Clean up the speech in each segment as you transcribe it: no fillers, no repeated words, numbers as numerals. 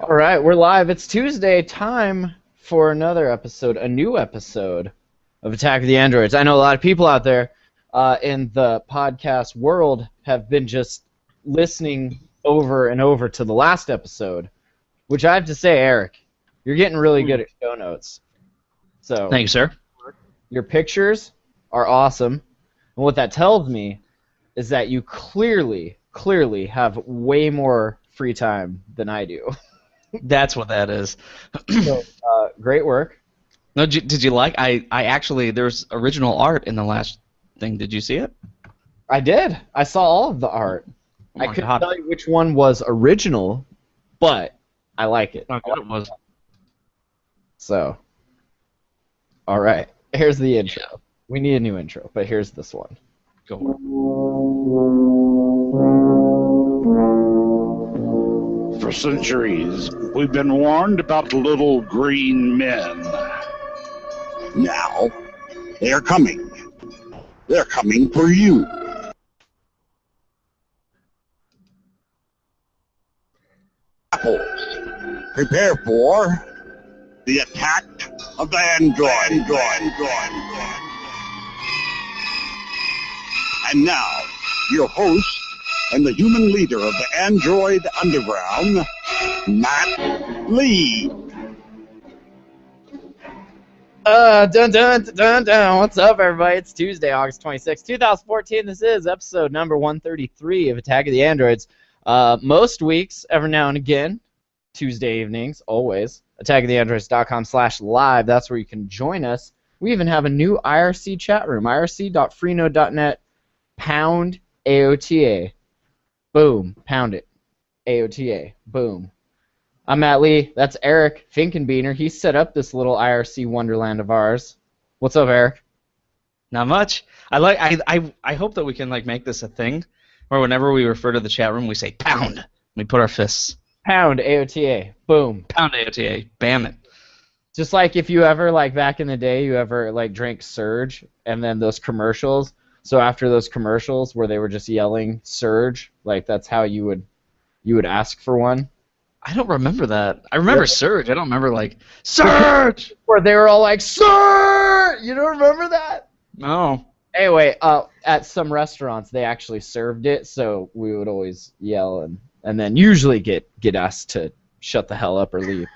All right, we're live. It's Tuesday. Time for another episode, a new episode of Attack of the Androids. I know a lot of people out there in the podcast world have been just listening over and over to the last episode, which I have to say, Eric, you're getting really good at show notes. So Thank you, sir. your pictures are awesome, and what that tells me is that you clearly have way more free time than I do. That's what that is. So, great work. No, did you like? I actually there's original art in the last thing. Did you see it? I did. I saw all of the art. Oh I my couldn't God. tell you which one was original, but I like it. How good it was. So, all right. Here's the intro. We need a new intro, but here's this one. Go for it. For centuries, we've been warned about little green men. Now, they're coming. They're coming for you. Apples, prepare for the attack of the android. And now, your host and the human leader of the Android Underground, Matt Lee. Dun dun dun dun. What's up, everybody? It's Tuesday, August 26, 2014. This is episode number 133 of Attack of the Androids. Most weeks, every now and again, Tuesday evenings, always, attackoftheandroids.com/live. That's where you can join us. We even have a new IRC chat room, irc.freenode.net, pound AOTA. Boom. Pound it. AOTA. Boom. I'm Matt Lee. That's Eric Finkenbeiner. He set up this little IRC wonderland of ours. What's up, Eric? Not much. I hope that we can make this a thing, where whenever we refer to the chat room, we say pound. We put our fists. Pound AOTA. Boom. Pound AOTA. Bam it. Just like if you ever, back in the day, you ever, drank Surge, and then those commercials. So after those commercials where they were just yelling Surge, that's how you would ask for one. I don't remember that. I remember Surge. I don't remember Surge. Where they were all like, Sir! You don't remember that? No. Anyway, at some restaurants, they actually served it, so we would always yell and then usually get asked to shut the hell up or leave.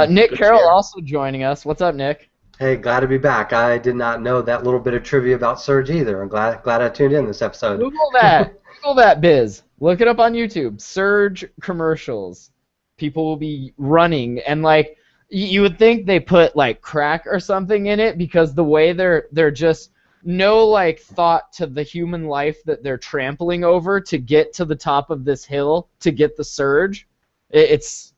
Nick Carroll also joining us. What's up, Nick? Hey, glad to be back. I did not know that little bit of trivia about Surge either. I'm glad I tuned in this episode. Google that. Google that, biz. Look it up on YouTube. Surge commercials. People will be running, and you would think they put crack or something in it, because the way they're just no thought to the human life that they're trampling over to get to the top of this hill to get the Surge. It's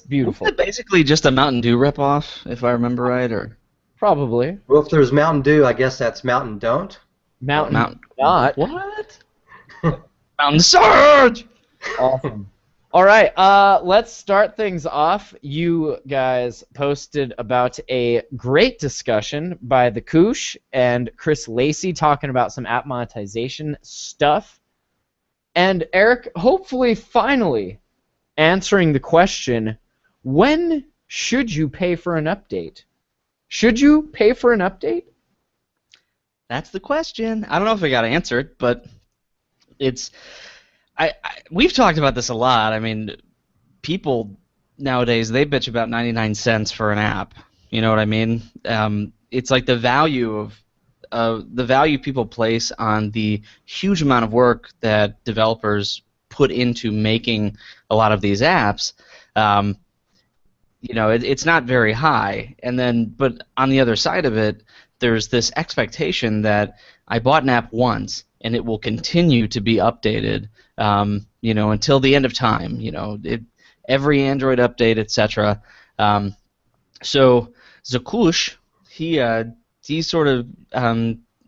beautiful. Isn't it basically just a Mountain Dew ripoff, if I remember right, or Probably. Well, if there's Mountain Dew, I guess that's Mountain Don't. Mountain not. What? Mountain Surge. Awesome. All right, let's start things off. You guys posted about a great discussion by the Koosh and Chris Lacey talking about some app monetization stuff. And Eric, hopefully, finally answering the question, when should you pay for an update? Should you pay for an update? That's the question. I don't know if I got to answer it, but it's... we've talked about this a lot. I mean, people nowadays, they bitch about 99 cents for an app. You know what I mean? It's like the value people place on the huge amount of work that developers put into making a lot of these apps. It's not very high. And then, but on the other side of it, there's this expectation that I bought an app once and it will continue to be updated, until the end of time. Every Android update, etc. So Zakush, he sort of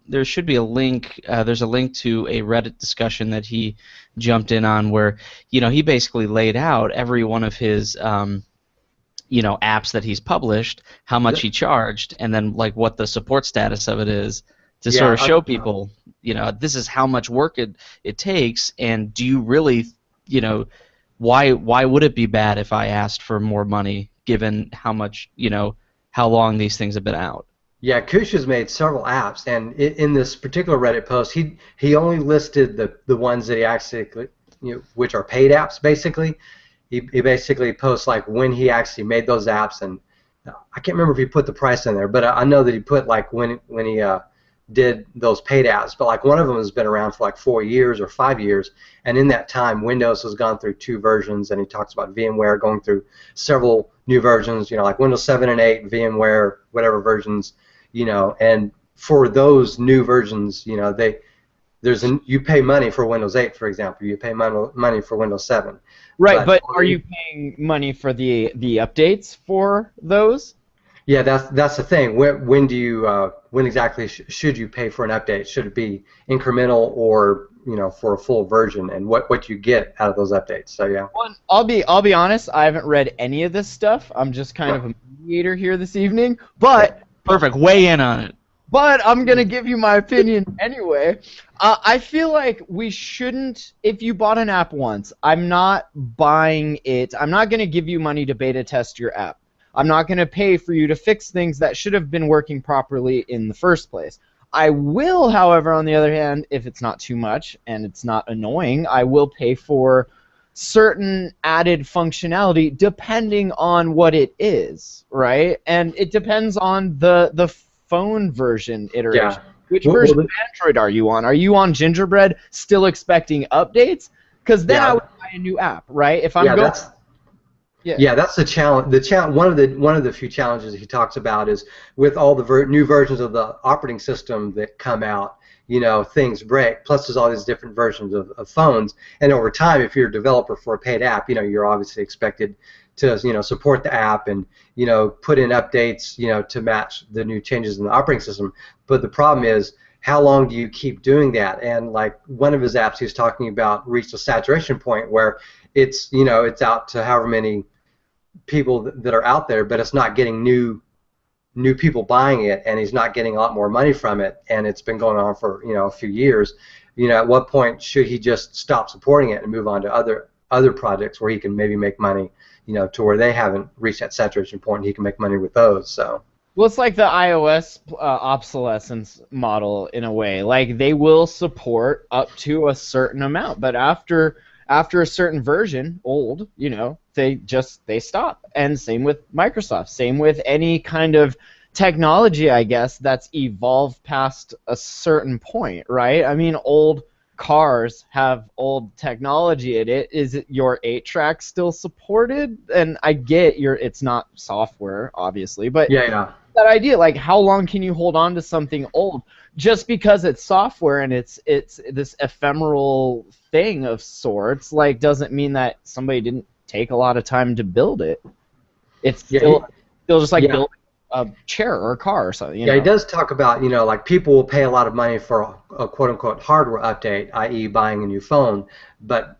there should be a link. There's a link to a Reddit discussion that he jumped in on where he basically laid out every one of his apps that he's published, how much he charged, and then what the support status of it is, to sort of show people, this is how much work it takes, and do you really, why would it be bad if I asked for more money, given how much, how long these things have been out? Yeah, Kush has made several apps, and in this particular Reddit post, he only listed the ones that he actually, which are paid apps, basically. He basically posts like when he actually made those apps, and I can't remember if he put the price in there, but I know that he put like when he did those paid apps. But like one of them has been around for like 4 years or 5 years, and in that time, Windows has gone through 2 versions, and he talks about VMware going through several new versions, like Windows 7 and 8, VMware, whatever versions, and for those new versions, you pay money for Windows 8, for example. You pay money for Windows 7. Right, but are you paying money for the updates for those? Yeah, that's the thing. When exactly should you pay for an update? Should it be incremental or for a full version, and what you get out of those updates? So yeah. Well, I'll be honest. I haven't read any of this stuff. I'm just kind of a mediator here this evening, but perfect. Weigh in on it. But I'm going to give you my opinion anyway. I feel like we shouldn't, if you bought an app once, I'm not buying it. I'm not going to give you money to beta test your app. I'm not going to pay for you to fix things that should have been working properly in the first place. I will, however, on the other hand, if it's not too much and it's not annoying, I will pay for certain added functionality depending on what it is, right? And it depends on the phone version iteration. Yeah. Which version of Android are you on? Are you on Gingerbread still expecting updates? Because then I would buy a new app, right? If I'm going. That's the challenge. One of the few challenges he talks about is with all the new versions of the operating system that come out, things break. Plus, there's all these different versions of phones, and over time, if you're a developer for a paid app, you're obviously expected to support the app and put in updates to match the new changes in the operating system. But the problem is, how long do you keep doing that? And like one of his apps, he's talking about reached a saturation point where it's it's out to however many people that are out there, but it's not getting new people buying it, and he's not getting a lot more money from it, and it's been going on for a few years. At what point should he just stop supporting it and move on to other projects where he can maybe make money, to where they haven't reached that saturation point, and he can make money with those. So. Well, it's like the iOS obsolescence model in a way. Like they will support up to a certain amount, but after a certain version, old, they stop. And same with Microsoft. Same with any kind of technology, I guess, that's evolved past a certain point, right? I mean, old cars have old technology in it. Is it your 8-track still supported? And I get it's not software, obviously, but yeah. That idea, like how long can you hold on to something old just because it's software and it's this ephemeral thing of sorts, like doesn't mean that somebody didn't take a lot of time to build it. It's still just like building a chair or a car or something. He does talk about, like people will pay a lot of money for a quote-unquote hardware update, i.e. buying a new phone, but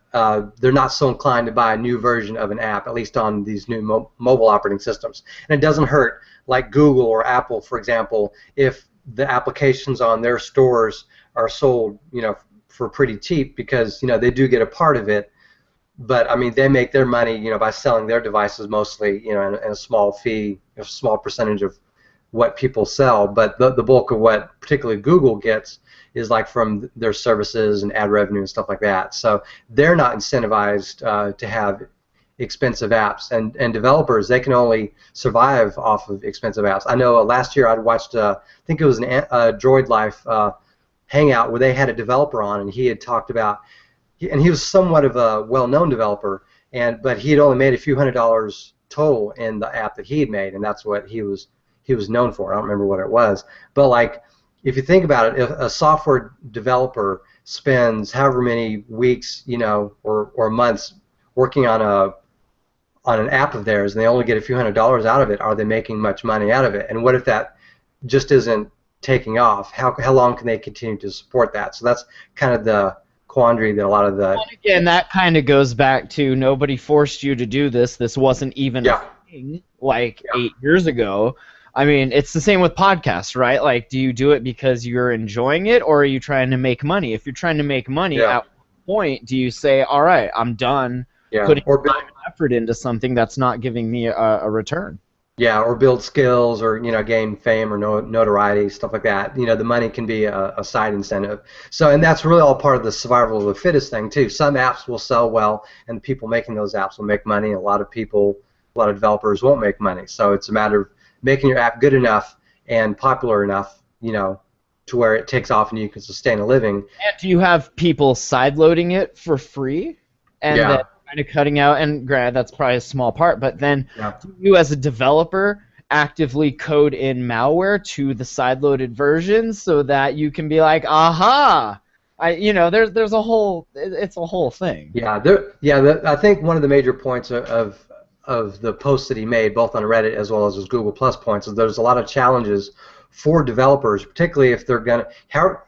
they're not so inclined to buy a new version of an app, at least on these new mobile operating systems. And it doesn't hurt, like Google or Apple, for example, if the applications on their stores are sold, for pretty cheap, because they do get a part of it. But I mean, they make their money, by selling their devices mostly, in a small fee, a small percentage of what people sell. But the bulk of what particularly Google gets is like from their services and ad revenue and stuff like that. So they're not incentivized to have expensive apps, and developers, they can only survive off of expensive apps. I know last year I'd watched, I think it was an Droid Life hangout where they had a developer on, and he had talked about, and he was somewhat of a well-known developer, but he had only made a few $100s total in the app that he had made, and that's what he was known for. I don't remember what it was, but like if you think about it, if a software developer spends however many weeks, or months working on an app of theirs, and they only get a few $100s out of it, are they making much money out of it? And what if that just isn't taking off? How long can they continue to support that? So that's kind of the quandary that a lot of the... Well, again, that kind of goes back to nobody forced you to do this. This wasn't even a thing like 8 years ago. I mean, it's the same with podcasts, right? Like, do you do it because you're enjoying it, or are you trying to make money? If you're trying to make money, at what point do you say, all right, I'm done Yeah, putting or build, time and effort into something that's not giving me a return. yeah, or build skills, or gain fame or notoriety, stuff like that. The money can be a side incentive. So, and that's really all part of the survival of the fittest thing too. Some apps will sell well, and the people making those apps will make money. A lot of developers won't make money. So it's a matter of making your app good enough and popular enough, to where it takes off and you can sustain a living. And do you have people sideloading it for free, and Yeah. then kind of cutting out? And granted, that's probably a small part, but then Yeah. do you, as a developer, actively code in malware to the sideloaded versions so that you can be like, aha, there's a whole, it's a whole thing. Yeah, I think one of the major points of the posts that he made, both on Reddit as well as his Google Plus points, is there's a lot of challenges for developers, particularly if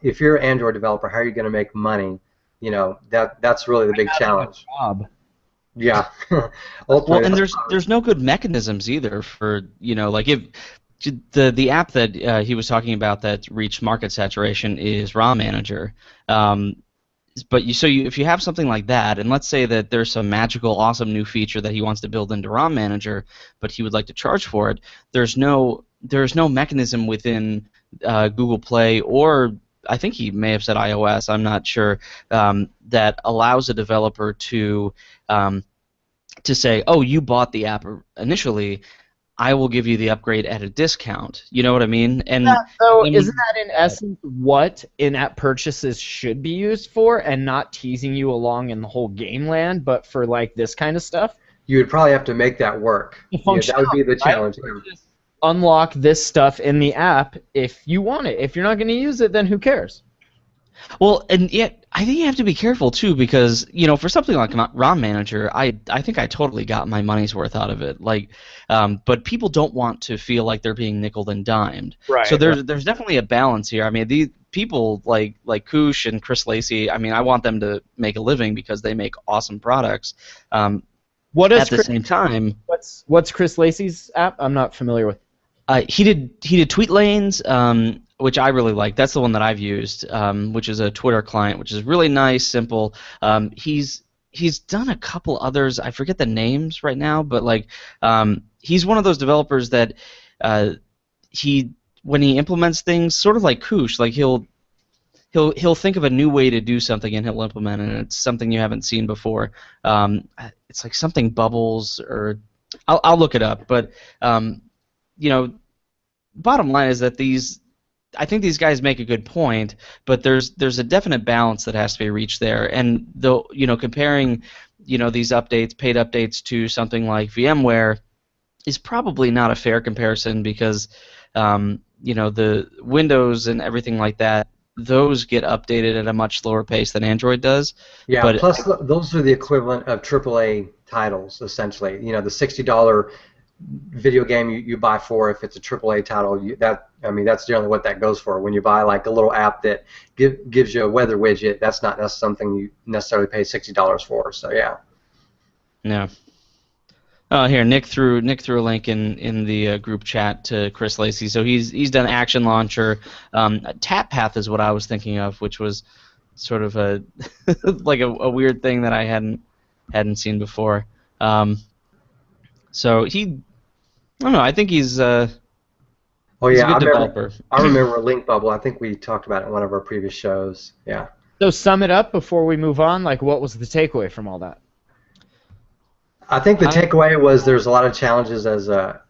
if you're an Android developer, how are you gonna make money? That's really the big challenge. Job. Yeah. Well, and there's no good mechanisms either for like if the app that he was talking about that reached market saturation is ROM Manager. But if you have something like that, and let's say that there's some magical, awesome new feature that he wants to build into ROM Manager, but he would like to charge for it, there's no mechanism within Google Play, or I think he may have said iOS, I'm not sure, that allows a developer to say, oh, you bought the app initially, I will give you the upgrade at a discount. You know what I mean? And so isn't that in essence what in-app purchases should be used for, and not teasing you along in the whole game land, but for like this kind of stuff? You would probably have to make that work. The That would be the challenge. right? Just unlock this stuff in the app if you want it. If you're not going to use it, then who cares? Well, and yet I think you have to be careful too, because for something like ROM Manager, I think I totally got my money's worth out of it. Like, but people don't want to feel like they're being nickeled and dimed. Right. So there's definitely a balance here. I mean, these people like Koosh and Chris Lacey, I mean, I want them to make a living because they make awesome products. What is at the same time? What's Chris Lacey's app? I'm not familiar with. He did Tweet Lanes, which I really like. That's the one that I've used, which is a Twitter client, which is really nice, simple. He's done a couple others. I forget the names right now, but he's one of those developers that when he implements things, sort of like Koosh, like he'll think of a new way to do something and he'll implement it, and it's something you haven't seen before. It's like something Bubbles, or I'll look it up, but bottom line is that I think these guys make a good point, but there's a definite balance that has to be reached there. And comparing these updates, paid updates, to something like VMware is probably not a fair comparison, because the Windows and everything like that, those get updated at a much slower pace than Android does. Yeah, but plus those are the equivalent of AAA titles, essentially. The $60 video game you buy for, if it's a AAA title, that's generally what that goes for. When you buy like a little app that gives you a weather widget, that's something you necessarily pay $60 for. So yeah. Yeah. Oh, here Nick threw a link in the group chat to Chris Lacey. So he's done Action Launcher. Tap Path is what I was thinking of, which was sort of a like a weird thing that I hadn't seen before. So I don't know. I think he's a good developer. I remember Link Bubble. I think we talked about it in one of our previous shows. Yeah. So sum it up before we move on. Like, what was the takeaway from all that? I think the takeaway was there's a lot of challenges as a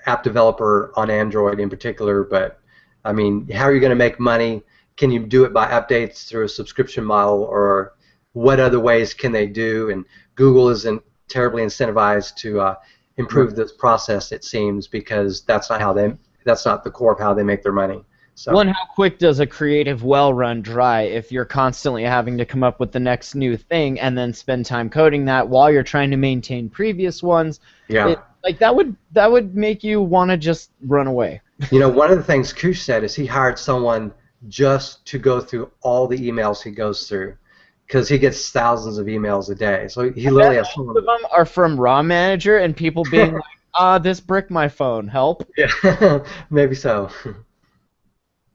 app developer on Android in particular, but I mean, how are you going to make money? Can you do it by updates through a subscription model, or what other ways can they do? And Google isn't terribly incentivized to improve this process, it seems, because that's not the core of how they make their money. So. Well, and how quick does a creative well run dry if you're constantly having to come up with the next new thing and then spend time coding that while you're trying to maintain previous ones? Yeah. That would make you want to just run away. One of the things Koosh said is he hired someone just to go through all the emails he goes through, because he gets thousands of emails a day. So he literally has someone. Most of them are from ROM Manager and people being like, this bricked my phone, help. Yeah, maybe so.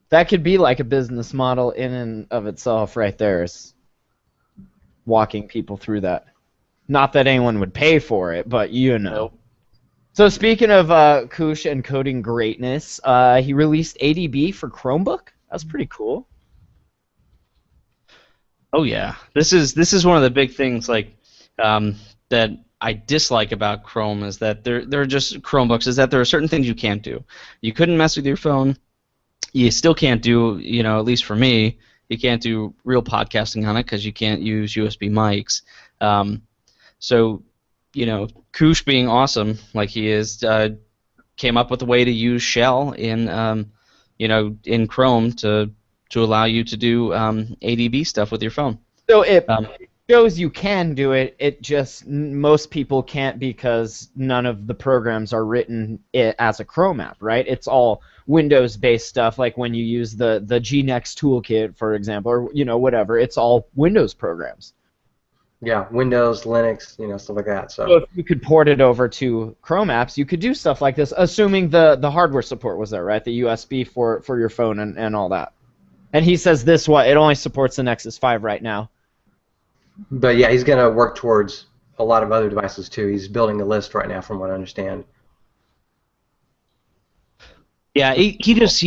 That could be like a business model in and of itself right there, is walking people through that. Not that anyone would pay for it, but you know. Nope. So speaking of Kush encoding greatness, he released ADB for Chromebook. That's pretty cool. Oh yeah, this is one of the big things that I dislike about Chrome is that they're just Chromebooks is that there are certain things you can't do. You couldn't mess with your phone. You still can't do, at least for me, you can't do real podcasting on it because you can't use USB mics. So, Kush being awesome like he is, came up with a way to use Shell in Chrome to allow you to do ADB stuff with your phone. So it shows you can do it. It just most people can't because none of the programs are written as a Chrome app, right? It's all Windows-based stuff, like when you use the GNext toolkit, for example, or whatever. It's all Windows programs. Yeah, Windows, Linux, stuff like that. So if you could port it over to Chrome apps, you could do stuff like this, assuming the hardware support was there, right? The USB for your phone and all that. And he says it only supports the Nexus 5 right now. But yeah, he's going to work towards a lot of other devices too. He's building a list right now, from what I understand. Yeah, he just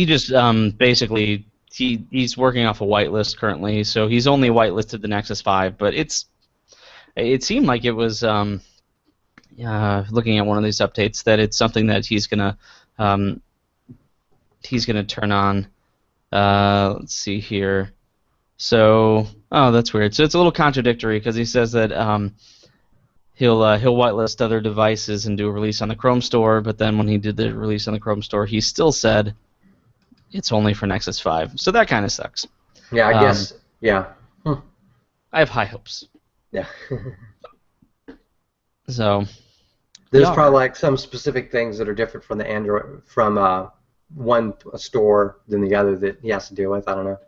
basically he's working off a whitelist currently, so he's only whitelisted the Nexus 5. But it seemed like it was looking at one of these updates that it's something that he's gonna turn on. Let's see here. So, that's weird. So it's a little contradictory because he says that he'll whitelist other devices and do a release on the Chrome Store, but then when he did the release on the Chrome Store, he still said it's only for Nexus 5. So that kind of sucks. Yeah, I guess. Yeah. I have high hopes. Yeah. So there's probably like some specific things that are different from the Android from one store than the other that he has to deal with. I don't know.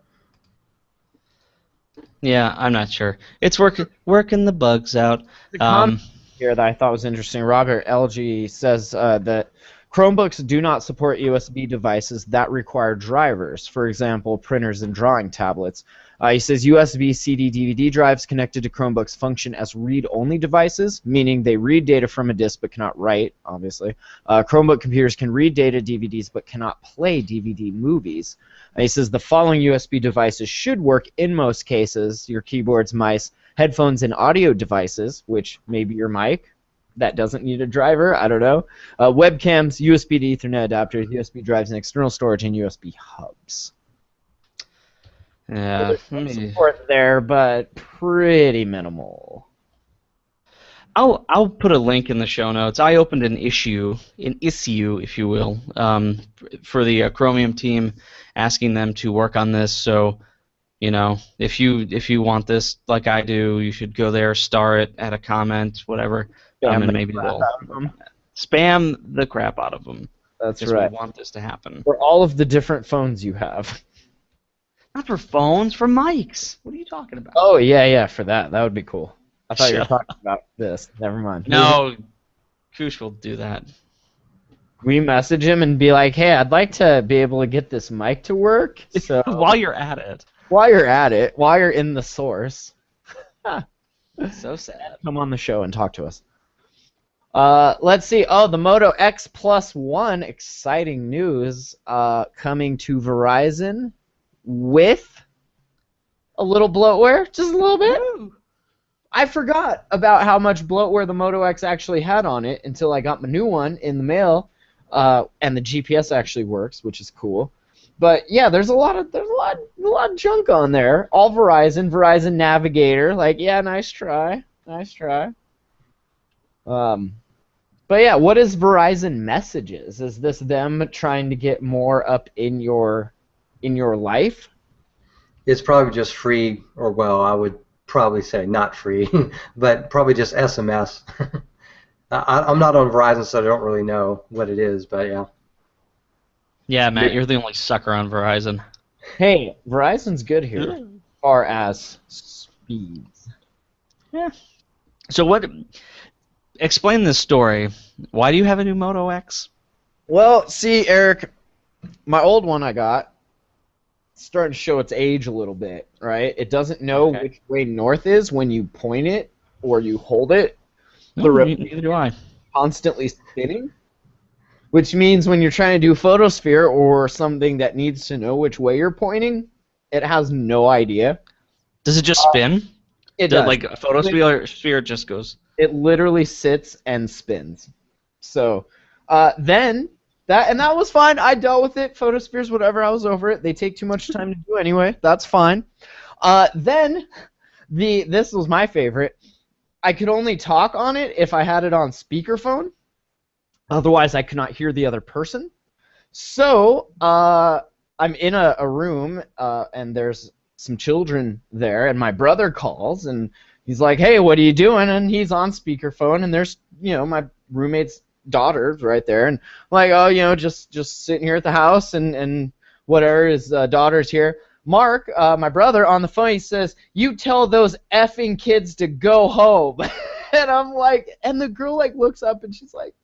Yeah, I'm not sure. It's working the bugs out. Here that I thought was interesting. Robert LG says that Chromebooks do not support USB devices that require drivers, for example, printers and drawing tablets. He says USB CD DVD drives connected to Chromebooks function as read-only devices, meaning they read data from a disk but cannot write, obviously. Chromebook computers can read data DVDs but cannot play DVD movies. He says the following USB devices should work in most cases: your keyboards, mice, headphones, and audio devices, which may be your mic. That doesn't need a driver, I don't know. Webcams, USB to Ethernet adapters, USB drives and external storage, and USB hubs. Yeah, There's some support there, but pretty minimal. I'll put a link in the show notes. I opened an issue, if you will, for the Chromium team, asking them to work on this. So, if you want this like I do, you should go there, star it, add a comment, whatever, and maybe we'll spam the crap out of them. That's right. We want this to happen. For all of the different phones you have. Not for phones, for mics. What are you talking about? Oh, yeah, for that. That would be cool. I thought you were talking about this. Never mind. No, Kush will do that. We message him and be like, hey, I'd like to be able to get this mic to work. So while you're at it. While you're in the source. So sad. Come on the show and talk to us. Let's see. Oh, the Moto X Plus 1. Exciting news coming to Verizon with a little bloatware. Just a little bit. Ooh. I forgot about how much bloatware the Moto X actually had on it until I got my new one in the mail, and the GPS actually works, which is cool. But yeah, there's a lot of junk on there. All Verizon Navigator. Like, yeah, nice try. But yeah, what is Verizon Messages? Is this them trying to get more up in your life? It's probably just free, or well, I would probably say not free, but probably just SMS. I'm not on Verizon, so I don't really know what it is, but yeah. Yeah, Matt, you're the only sucker on Verizon. Hey, Verizon's good here as far as speeds. Yeah. So explain this story. Why do you have a new Moto X? Well, see, Eric, my old one I got, starting to show its age a little bit, right? It doesn't know which way north is when you point it or you hold it. The rotator Neither do I. constantly spinning, which means when you're trying to do photosphere or something that needs to know which way you're pointing, it has no idea. Does it just spin? It does. Like a photosphere just goes. It literally sits and spins. So then that was fine. I dealt with it. Photospheres, whatever. I was over it. They take too much time to do anyway. That's fine. Then this was my favorite. I could only talk on it if I had it on speakerphone. Otherwise, I could not hear the other person. So I'm in a room, and there's some children there, and my brother calls, and he's like, "Hey, what are you doing?" And he's on speakerphone, and there's, my roommate's daughter right there, and I'm like, "Oh, just sitting here at the house, and whatever, his daughter's here." Mark, my brother, on the phone, he says, "You tell those effing kids to go home." And I'm like, and the girl looks up, and she's like,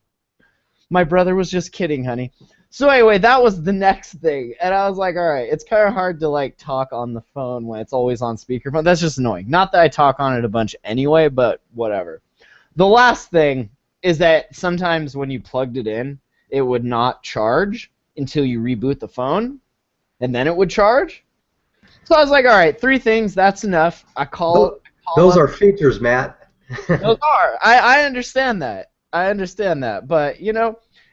"My brother was just kidding, honey." So anyway, that was the next thing, and I was like, all right, it's kind of hard to talk on the phone when it's always on speakerphone. That's just annoying. Not that I talk on it a bunch anyway, but whatever. The last thing is that sometimes when you plugged it in, it would not charge until you reboot the phone, and then it would charge. So I was like, all right, 3 things, that's enough. Those are features, Matt. Those are. I understand that. But,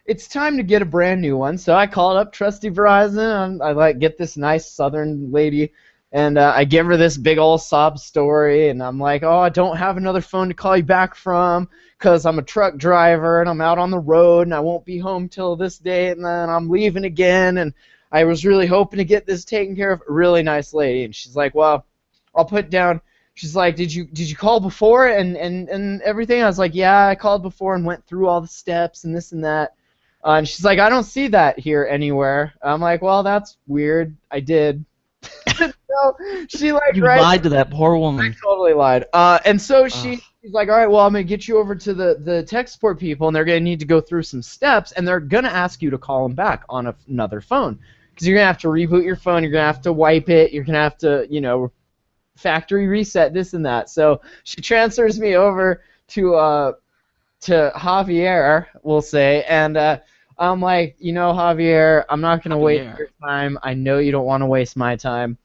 it's time to get a brand new one. So I called up trusty Verizon. I get this nice southern lady, and I give her this big old sob story, and I'm like, "Oh, I don't have another phone to call you back from because I'm a truck driver and I'm out on the road and I won't be home till this date, and then I'm leaving again, and I was really hoping to get this taken care of." Really nice lady, and she's like, "Well, I'll put down." She's like, did you call before and everything? I was like, "Yeah, I called before and went through all the steps and this and that." And she's like, "I don't see that here anywhere." I'm like, "Well, that's weird. I did." So she You lied to that poor I woman. totally lied. And so she's like, "All right, well, I'm gonna get you over to the tech support people, and they're gonna need to go through some steps, and they're gonna ask you to call them back on another phone, because you're gonna have to reboot your phone, you're gonna have to wipe it, you're gonna have to, factory reset this and that." So she transfers me over to Javier, we'll say, and I'm like, Javier, I'm not going to waste your time. I know you don't want to waste my time.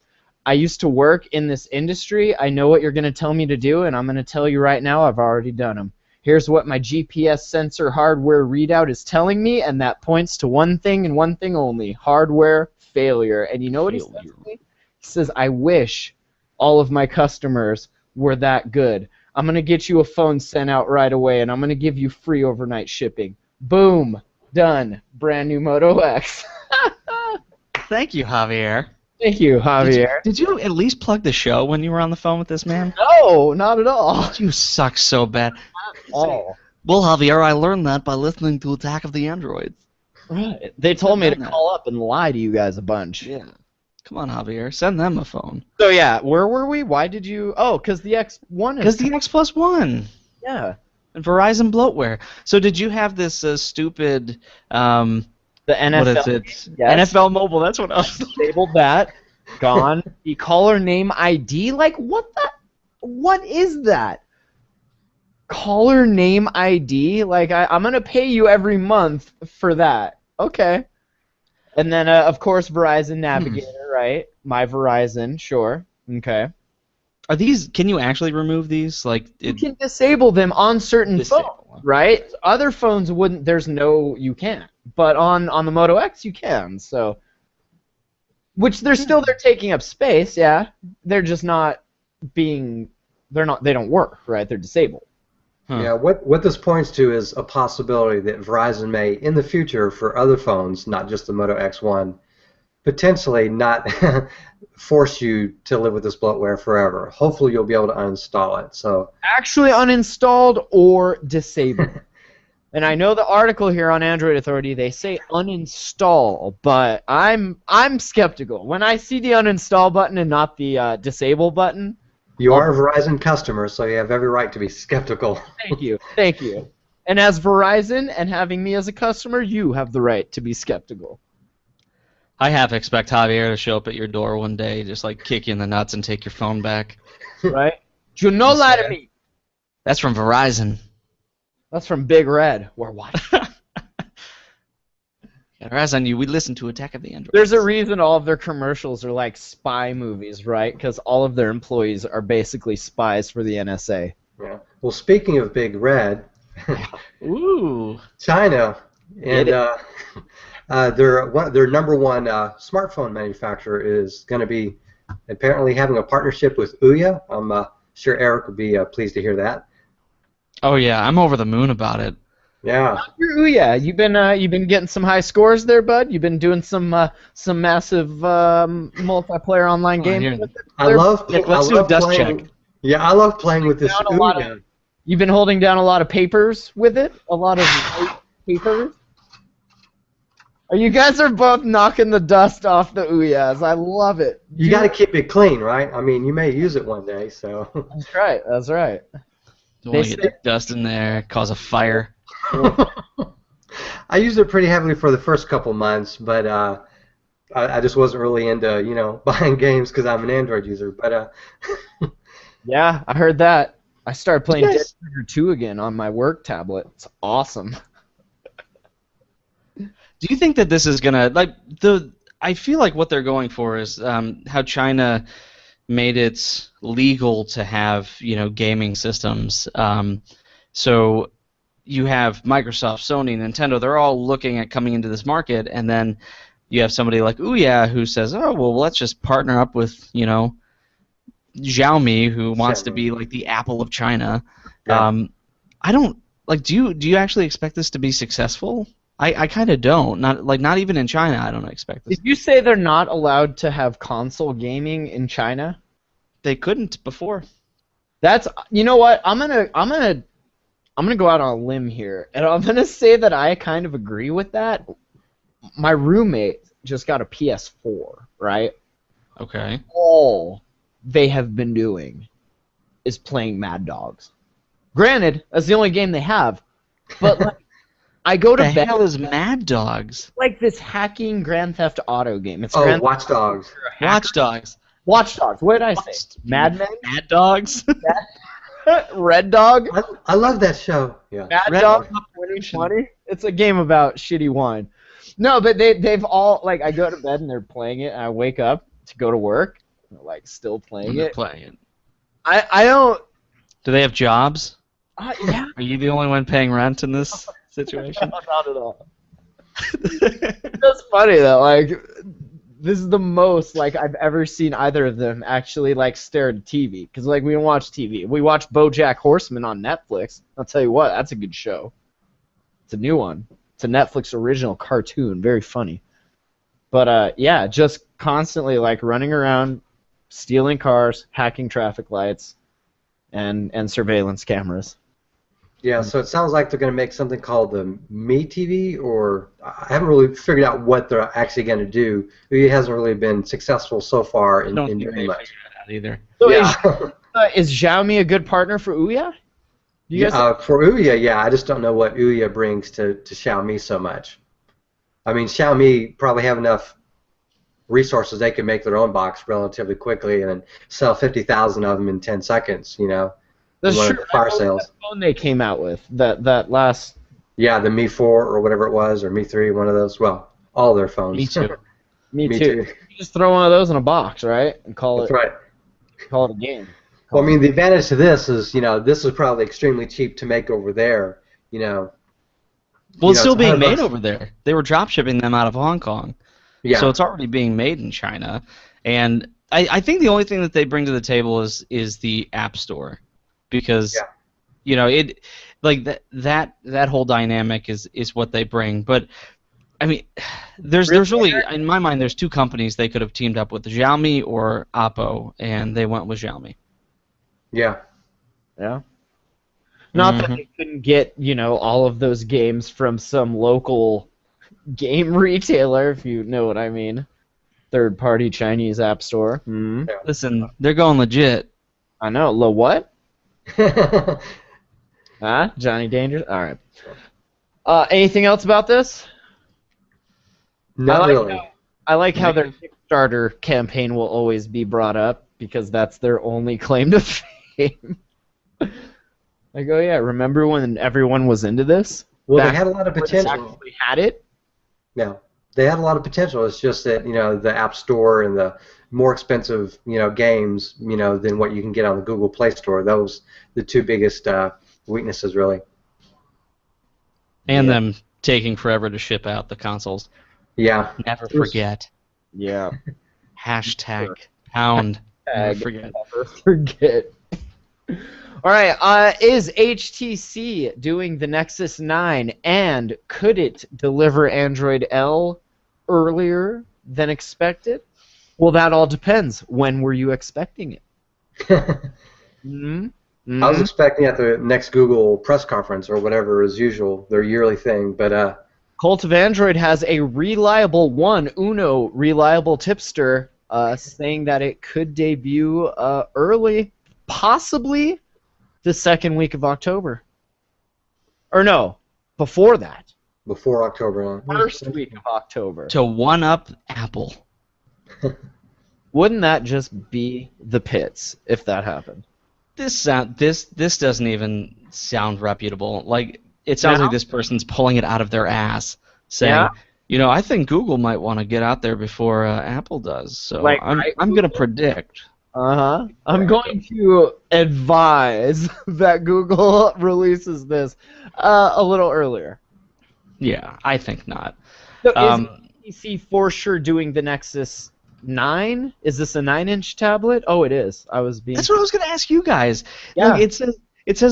I used to work in this industry. I know what you're going to tell me to do, and I'm going to tell you right now I've already done them. Here's what my GPS sensor hardware readout is telling me, and that points to one thing and one thing only: hardware failure. And you know what he says to me? He says, "I wish all of my customers were that good. I'm going to get you a phone sent out right away, and I'm going to give you free overnight shipping." Boom. Done. Brand new Moto X. Thank you, Javier. Thank you, Javier. Did you at least plug the show when you were on the phone with this man? No, not at all. You suck so bad. Oh. Well, Javier, I learned that by listening to Attack of the Androids. Right. They told me to call up and lie to you guys a bunch. Yeah. Come on, Javier. Send them a phone. So, yeah, where were we? Why did you... Oh, because the X1 is... Because the X Plus 1. Yeah. And Verizon bloatware. So did you have this stupid... the NFL... What is it? Yes. NFL Mobile, that's what I was... Disabled that. Gone. The caller name ID? What is that? Caller name ID? I'm going to pay you every month for that. Okay. And then, of course, Verizon Navigator, right? My Verizon, sure. Okay. Are these... Can you actually remove these? You can disable them on certain phones, right? Other phones wouldn't. You can't. But on the Moto X, you can. So, which they're taking up space, yeah. They're just not being... They don't work, right? They're disabled. Huh. Yeah, what this points to is a possibility that Verizon may, in the future, for other phones, not just the Moto X1, potentially not force you to live with this bloatware forever. Hopefully you'll be able to uninstall it. So actually uninstalled or disabled. And I know the article here on Android Authority, they say uninstall, but I'm skeptical. When I see the uninstall button and not the disable button... You are a Verizon customer, so you have every right to be skeptical. Thank you. Thank you. And as Verizon and having me as a customer, you have the right to be skeptical. I half expect Javier to show up at your door one day, just kick you in the nuts and take your phone back. Right? Do not lie to me. That's from Verizon. That's from Big Red. We're watching. Got our eyes on you. We listen to Attack of the Androids. There's a reason all of their commercials are like spy movies, right? Because all of their employees are basically spies for the NSA. Yeah. Well, speaking of Big Red, Ooh. China and their number one smartphone manufacturer is going to be apparently having a partnership with AotA. I'm sure Eric would be pleased to hear that. Oh yeah, I'm over the moon about it. Yeah. Ooh, yeah. You've been getting some high scores there, bud. You've been doing some massive multiplayer online games. I love let's do a dust playing, check. Yeah, I love playing with this AotA. You've been holding down a lot of papers with it? A lot of white papers? You guys are both knocking the dust off the Ouya's. I love it. You got to keep it clean, right? I mean, you may use it one day, so. That's right. That's right. Don't want to get the dust in there, cause a fire. I used it pretty heavily for the first couple months, but I just wasn't really into, buying games because I'm an Android user. But yeah, I heard that. I started playing Dead Trigger 2 again on my work tablet. It's awesome. Do you think that this is gonna I feel like what they're going for is how China made it legal to have gaming systems. So you have Microsoft, Sony, Nintendo. They're all looking at coming into this market, and then you have somebody like Ouya who says, "Oh well, let's just partner up with Xiaomi, who wants to be like the Apple of China." Yeah. I don't like. Do you actually expect this to be successful? I kind of don't. Not even in China. I don't expect this. Did you say they're not allowed to have console gaming in China? They couldn't before. That's what I'm gonna go out on a limb here, and I'm gonna say that I kind of agree with that. My roommate just got a PS4, right? Okay. All they have been doing is playing Mad Dogs. Granted, that's the only game they have, but like, I go to bed. The hell is Mad Dogs? Like this hacking Grand Theft Auto game. It's Watch Dogs. Watch Dogs. Watch Dogs. What did I say? Mad Men? Mad Dogs? Red Dog? I love that show. Yeah. Mad Dog 2020? It's a game about shitty wine. No, but they've all, like, I go to bed and they're playing it, and I wake up to go to work, and they're, like, still playing it. Playing it. I don't... Do they have jobs? Yeah. Are you the only one paying rent in this situation? No, not at all. That's funny, though. Like, this is the most, like, I've ever seen either of them actually, like, stare at TV. Because, like, we don't watch TV. We watch BoJack Horseman on Netflix. I'll tell you what, that's a good show. It's a new one. It's a Netflix original cartoon. Very funny. But, yeah, just constantly, like, running around, stealing cars, hacking traffic lights, and surveillance cameras. Yeah, so it sounds like they're going to make something called the Me TV, or I haven't really figured out what they're actually going to do. It hasn't really been successful so far in doing much. Either. So Yeah. is Xiaomi a good partner for Ouya? For Ouya, yeah. I just don't know what Ouya brings to Xiaomi so much. I mean, Xiaomi probably have enough resources they can make their own box relatively quickly and then sell 50,000 of them in 10 seconds, That's one of true. the fire sales. That phone they came out with, that last... Yeah, the Mi 4 or whatever it was, or Mi 3, one of those. Well, all their phones. Me too. Me too. You just throw one of those in a box, right? And call That's it right. Call it a game. Well, I mean, the advantage to this is, this is probably extremely cheap to make over there, Well, it's still being made $100. over there. They were drop shipping them out of Hong Kong. Yeah. So it's already being made in China. And I think the only thing that they bring to the table is the App Store. Because it like that whole dynamic is what they bring. But I mean, there's really, in my mind, there's two companies they could have teamed up with, Xiaomi or Oppo, and they went with Xiaomi. Yeah. Yeah. Not that they couldn't get, all of those games from some local game retailer, if you know what I mean. Third-party Chinese app store. Mm-hmm. Yeah. Listen, they're going legit. I know. What? Johnny Dangerous? All right. Anything else about this? Not really. I like how their Kickstarter campaign will always be brought up because that's their only claim to fame. Like, oh yeah, remember when everyone was into this? Well, Back they had a lot of when this potential. actually had it. Yeah, they had a lot of potential. It's just that the App Store and the more expensive games than what you can get on the Google Play Store. Those the two biggest weaknesses, really. And Yeah. them taking forever to ship out the consoles. Yeah. Never forget. Yeah. Hashtag pound. Never Tag. forget. Never forget. All right. Is HTC doing the Nexus 9, and could it deliver Android L earlier than expected? Well, that all depends. When were you expecting it? I was expecting at the next Google press conference or whatever as usual, their yearly thing, but Cult of Android has a reliable reliable tipster saying that it could debut early, possibly the second week of October. Or no, before that. before October. First week of October. To one up Apple. Wouldn't that just be the pits if that happened? This doesn't even sound reputable. Like it sounds No? like this person's pulling it out of their ass, saying, Yeah. I think Google might want to get out there before Apple does. So Like, I'm going to predict. I'm going to advise that Google releases this a little earlier. Yeah, I think not. So is HTC for sure doing the Nexus 9? Is this a 9-inch tablet? Oh, it is. That's what I was going to ask you guys. Yeah. Like, it says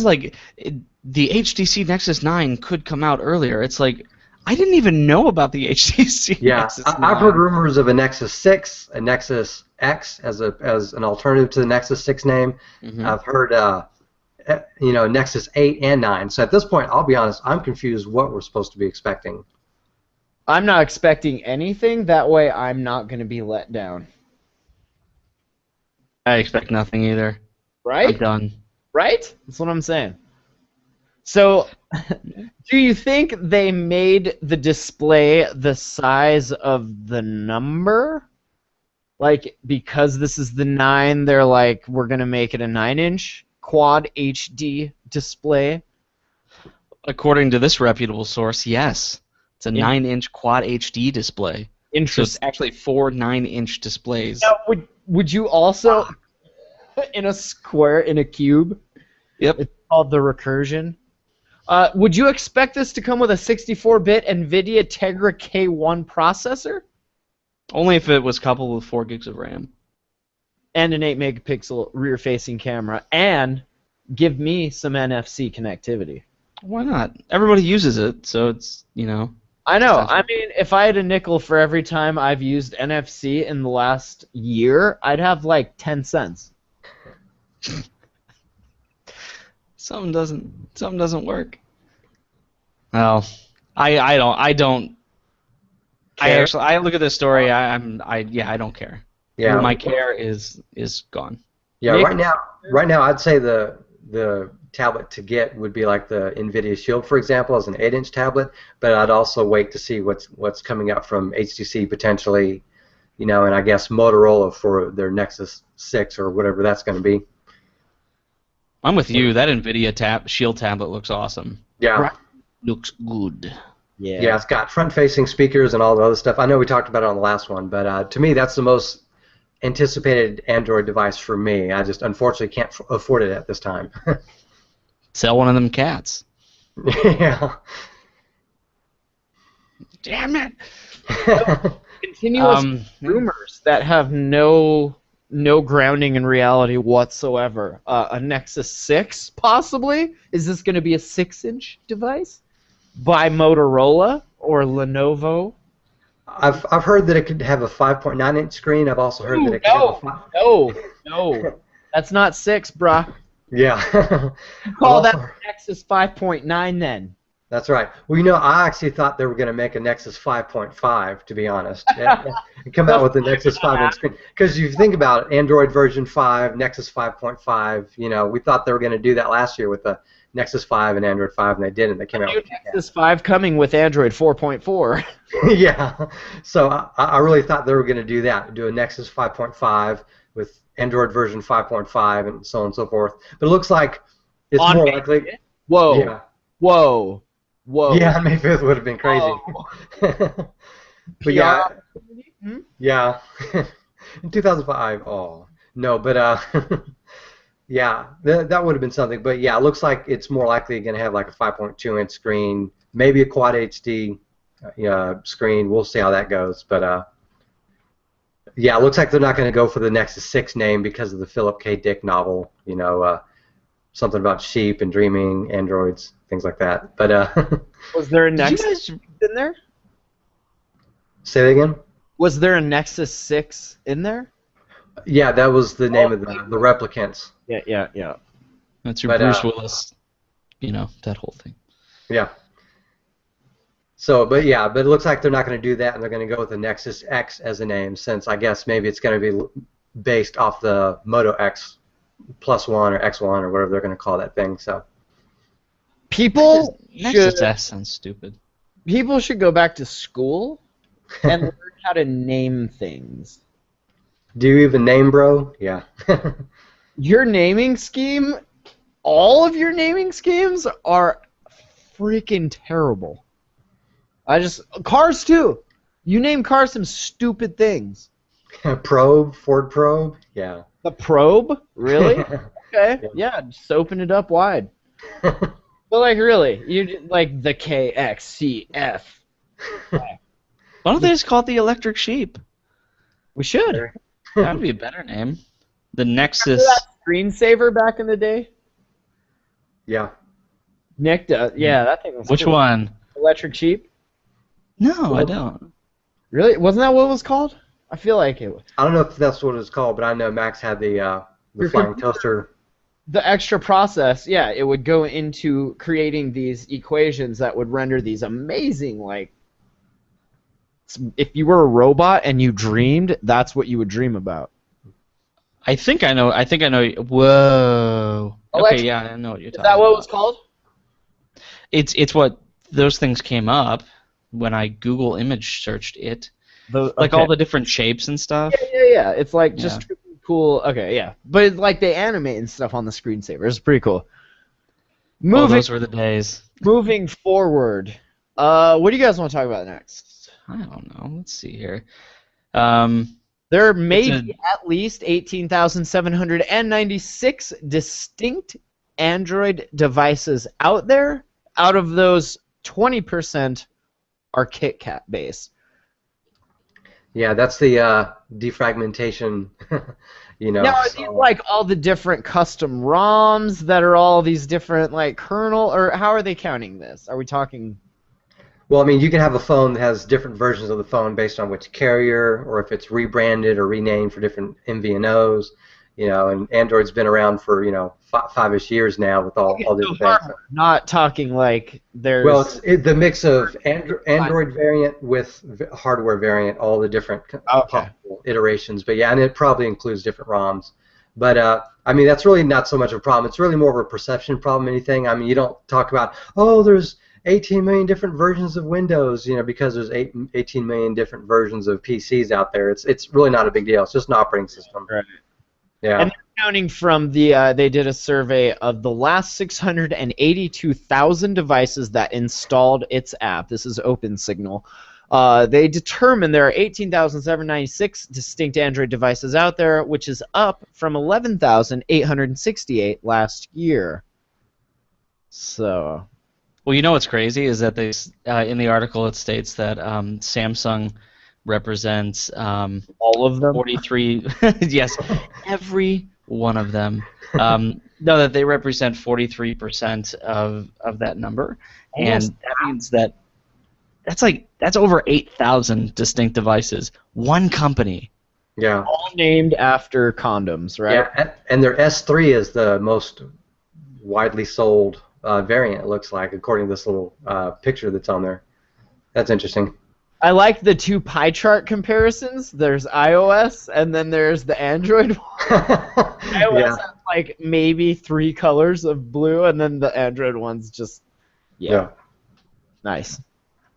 the HTC Nexus 9 could come out earlier. It's like I didn't even know about the HTC Nexus 9. I've heard rumors of a Nexus 6, a Nexus X as an alternative to the Nexus 6 name. Mm-hmm. I've heard Nexus 8 and 9. So at this point, I'll be honest, I'm confused what we're supposed to be expecting. I'm not expecting anything. That way, I'm not going to be let down. I expect nothing either. Right? I'm done. Right? That's what I'm saying. So, do you think they made the display the size of the number? Like, because this is the 9, they're like, we're going to make it a 9-inch quad HD display? According to this reputable source, yes. It's a 9-inch quad HD display. So it's Interesting. actually 4 9-inch displays. Now, would you also, in a cube? Yep. It's called the recursion. Would you expect this to come with a 64-bit NVIDIA Tegra K1 processor? Only if it was coupled with 4 gigs of RAM. And an 8-megapixel rear-facing camera, and give me some NFC connectivity. Why not? Everybody uses it, so it's, I know. I mean, if I had a nickel for every time I've used NFC in the last year, I'd have like 10 cents. Something doesn't work. Well, I don't. Care? I look at this story. I don't care. Yeah. My care is gone. Yeah. Nick? Right now, I'd say the tablet to get would be like the NVIDIA Shield, for example, as an 8-inch tablet. But I'd also wait to see what's coming up from HTC potentially, and I guess Motorola for their Nexus 6 or whatever that's going to be. I'm with you. That NVIDIA Shield tablet looks awesome. Yeah. Right. Looks good. Yeah, it's got front-facing speakers and all the other stuff. I know we talked about it on the last one, but to me, that's the most anticipated Android device for me. I just unfortunately can't afford it at this time. Sell one of them cats. Yeah. Damn it. Continuous rumors that have no grounding in reality whatsoever. A Nexus 6, possibly? Is this going to be a 6-inch device? By Motorola or Lenovo? I've heard that it could have a 5.9-inch screen. I've also heard that it could have a No. That's not 6, bruh. Yeah. Call that Nexus 5.9 then. That's right. Well, I actually thought they were going to make a Nexus 5.5, to be honest. And come out with the Nexus 5-inch screen. Because you think about it, Android version 5, Nexus 5.5, we thought they were going to do that last year with the Nexus 5 and Android 5, and they didn't. They came out with Nexus 5 coming with Android 4.4. Yeah. So I really thought they were going to do that, do a Nexus 5.5 with Android version 5.5 and so on and so forth. But it looks like it's more likely. Whoa. Yeah. Whoa. Whoa. Yeah, May 5th would have been crazy. But yeah, Hmm? yeah. In 2005, oh no, but yeah, that would have been something. But yeah, it looks like it's more likely going to have like a 5.2-inch screen, maybe a Quad HD screen. We'll see how that goes. But yeah, it looks like they're not going to go for the Nexus 6 name because of the Philip K. Dick novel. Something about sheep and dreaming androids, things like that. But Was there a Did you Nexus guys? in there? say that again. Was there a Nexus 6 in there? Yeah, that was the name of the replicants. Yeah. That's your But, Bruce Willis. That whole thing. Yeah. So, but it looks like they're not going to do that, and they're going to go with the Nexus X as a name, since I guess maybe it's going to be based off the Moto X Plus One or X1 or whatever they're going to call that thing. So, People Nexus should S sounds stupid. go back to school and learn how to name things. do you even name, bro? Yeah. Your naming scheme, all of your naming schemes are freaking terrible. Cars too. You name cars some stupid things. Probe, Ford Probe. Yeah. The Probe? Really? Okay. Yeah, just open it up wide. But like really, like the KXCF. Why don't they just call it the Electric Sheep? We should. That would be a better name. The Remember Nexus. that screensaver back in the day? Yeah. Nick does. Yeah, that thing was Which cool. one? Electric Sheep? No, I don't. Really? Wasn't that what it was called? I feel like it was. I don't know if that's what it's called, but I know Max had the flying toaster. The extra process, yeah, it would go into creating these equations that would render these amazing, like, if you were a robot and you dreamed, that's what you would dream about. I think I know. Whoa. Electric- Okay, yeah, I know what you're Is talking that what it about. was called? It's what those things came up when I Google image searched it. Like Okay. all the different shapes and stuff. Yeah. It's like just cool. Okay, yeah. But it's like they animate and stuff on the screensaver. It's pretty cool. Oh, Moving, those were the days. moving forward, what do you guys want to talk about next? I don't know. Let's see here. There may It's be at least 18,796 distinct Android devices out there. Out of those, 20% are KitKat based. Yeah, that's the defragmentation. Now, are these like all the different custom ROMs that are all these different like kernel, or how are they counting this? Are we talking? Well, I mean, you can have a phone that has different versions of the phone based on which carrier, or if it's rebranded or renamed for different MVNOs. And Android's been around for 5-ish years now with all these things. Not talking like there's. Well, it's the mix of Android variant with hardware variant, all the different possible iterations. But yeah, and it probably includes different ROMs. But I mean, that's really not so much of a problem. It's really more of a perception problem than anything. I mean, you don't talk about, there's 18 million different versions of Windows, because there's 18 million different versions of PCs out there. It's really not a big deal. It's just an operating system. Right. Yeah. And they're counting from they did a survey of the last 682,000 devices that installed its app. This is OpenSignal. They determined there are 18,796 distinct Android devices out there, which is up from 11,868 last year. So. Well, what's crazy is that they in the article it states that Samsung represents all of them. 43. Yes, every one of them. No, that they represent 43% of that number, and that means that's over 8,000 distinct devices. One company. Yeah. All named after condoms, right? Yeah, and their S3 is the most widely sold variant, it looks like, according to this little picture that's on there. That's interesting. I like the two pie chart comparisons. There's iOS, and then there's the Android one. iOS has like maybe 3 colors of blue, and then the Android one's just nice.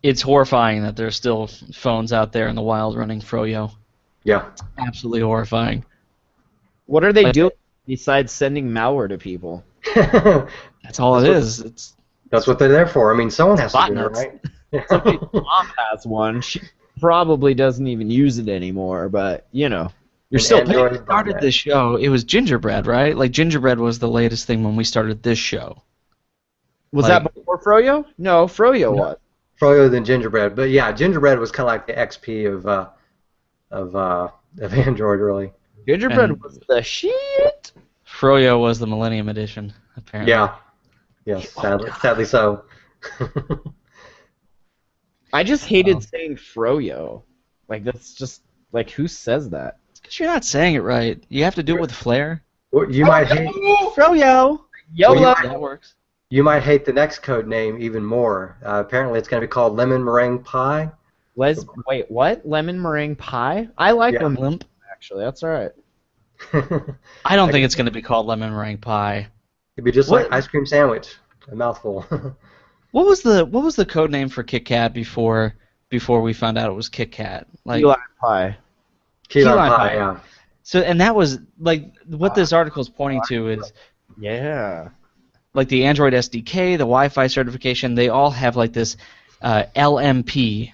It's horrifying that there's still phones out there in the wild running Froyo. Yeah. Absolutely horrifying. What are they doing besides sending malware to people? That's all it is. It's That's what they're there for. I mean, someone has to do it, botnets. right? Somebody's mom has one. She probably doesn't even use it anymore, but you know, you're An still Android paying. Started this show. It was Gingerbread, right? Like Gingerbread was the latest thing when we started this show. Was Like- that before Froyo? No, Froyo was. Froyo than Gingerbread, but yeah, Gingerbread was kind of like the XP of Android, really. Gingerbread And- was the shit. Froyo was the Millennium Edition, apparently. Yeah. Yes, sadly so. I just hated saying Froyo. Like that's just like who says that? Because you're not saying it right. You have to do it with flair. Well, you might hate Froyo. YOLO. Well, That works. you might hate the next code name even more. Apparently, it's going to be called Lemon Meringue Pie. Wait, what? Lemon meringue pie? I like Yeah. them Limp. actually. That's all right. I don't think it's going to be called lemon meringue pie. It'd be just What- like ice cream sandwich, a mouthful. What was the code name for Kit Kat before we found out it was Kit Kat? Like Key lime pie. Key lime lime pie, pie. yeah. so, and that was like what this article is pointing to is Yeah. like the Android SDK, the Wi-Fi certification. They all have like this LMP.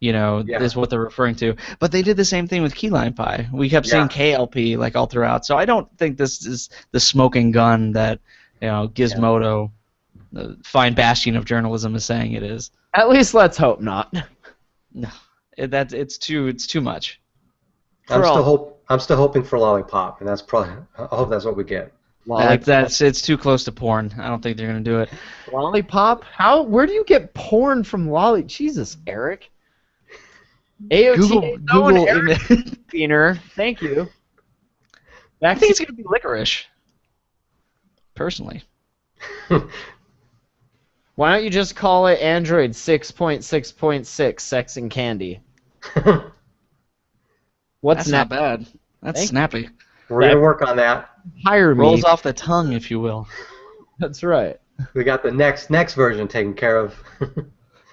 Yeah. Is what they're referring to. But they did the same thing with key lime pie. We kept seeing KLP like all throughout. So I don't think this is the smoking gun that Gizmodo, the fine bastion of journalism, is saying it is. At least let's hope not. No, it's too much. I'm For still hoping for Lollipop, and that's probably. I hope that's what we get. It's too close to porn. I don't think they're gonna do it. Lollipop? Where do you get porn from Lolly? Jesus, Eric. AOTA Google Eric Beaner. Thank you. I think it's gonna be licorice. Personally. Why don't you just call it Android 6.6.6 Sex and Candy? What's That's not bad. That's Thank you. snappy. We're going to work on that. Hire me. Rolls off the tongue, if you will. That's right. We got the next version taken care of.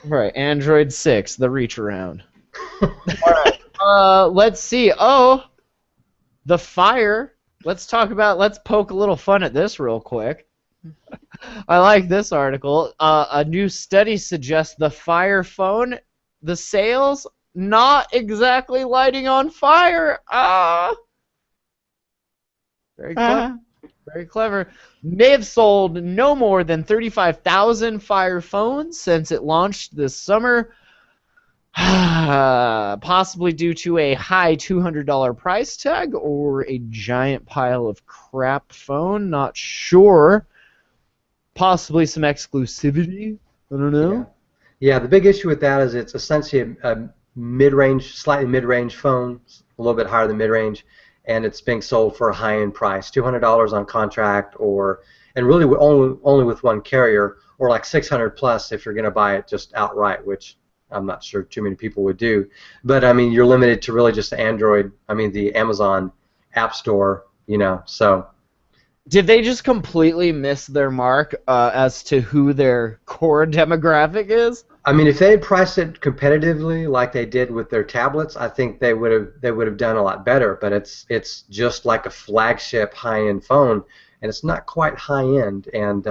Right, Android 6, the reach around. Alright, let's see. Oh, the Fire. Let's poke a little fun at this real quick. I like this article. A new study suggests the Fire phone, the sales, not exactly lighting on fire. Very clever. Very clever. May have sold no more than 35,000 Fire phones since it launched this summer, possibly due to a high $200 price tag or a giant pile of crap phone. Not sure. Possibly some exclusivity. I don't know. Yeah, the big issue with that is it's essentially a mid-range, slightly mid-range phone, a little bit higher than mid-range, and it's being sold for a high-end price, $200 on contract, and really only with one carrier, or like $600 plus if you're going to buy it just outright, which I'm not sure too many people would do. But I mean, you're limited to really just the the Amazon App Store, so. Did they just completely miss their mark as to who their core demographic is? I mean, if they had priced it competitively like they did with their tablets, I think they would have done a lot better. But it's just like a flagship high-end phone, and it's not quite high-end, and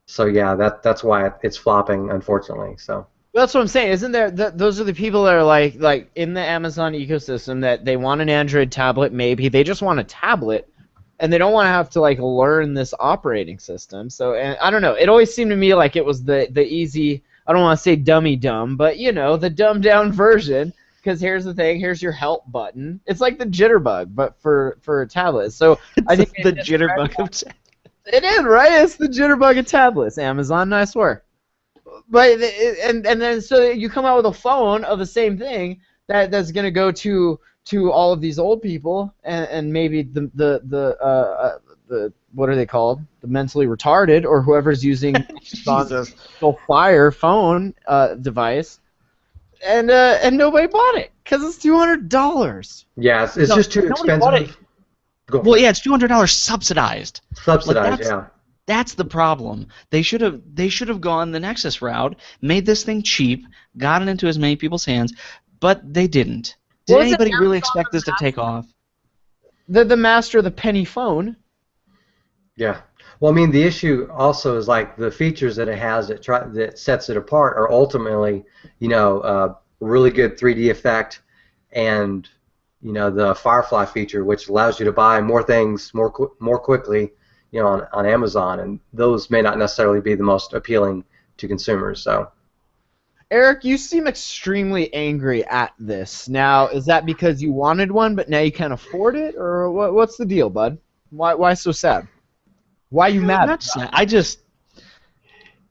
so yeah, that's why it's flopping, unfortunately. So. That's what I'm saying. Isn't there? Those are the people that are like in the Amazon ecosystem that they want an Android tablet. Maybe they just want a tablet. And they don't want to have to learn this operating system. So, and I don't know. It always seemed to me like it was the easy. I don't want to say dummy dumb, but the dumbed down version. Because here's the thing. Here's your help button. It's like the jitterbug, but for a tablet. So I think the jitterbug of it is right. It's the jitterbug of tablets. Amazon, nice work. But and then so you come out with a phone of the same thing that's gonna go to all of these old people and maybe the what are they called? The mentally retarded or whoever's using the Fire phone device, and nobody bought it because it's $200. Yeah, it's just too expensive. Well, yeah, it's $200 subsidized. Subsidized, yeah. That's the problem. They should have gone the Nexus route, made this thing cheap, got it into as many people's hands, but they didn't. Did anybody really expect this to take off? The master of the penny phone. Yeah. Well, I mean, the issue also is like the features that it has that sets it apart are ultimately, really good 3D effect, and the Firefly feature, which allows you to buy more things more quickly, on Amazon, and those may not necessarily be the most appealing to consumers. So. Eric, you seem extremely angry at this. Now, is that because you wanted one, but now you can't afford it, or what's the deal, bud? Why so sad? Why are you mad? Not sad.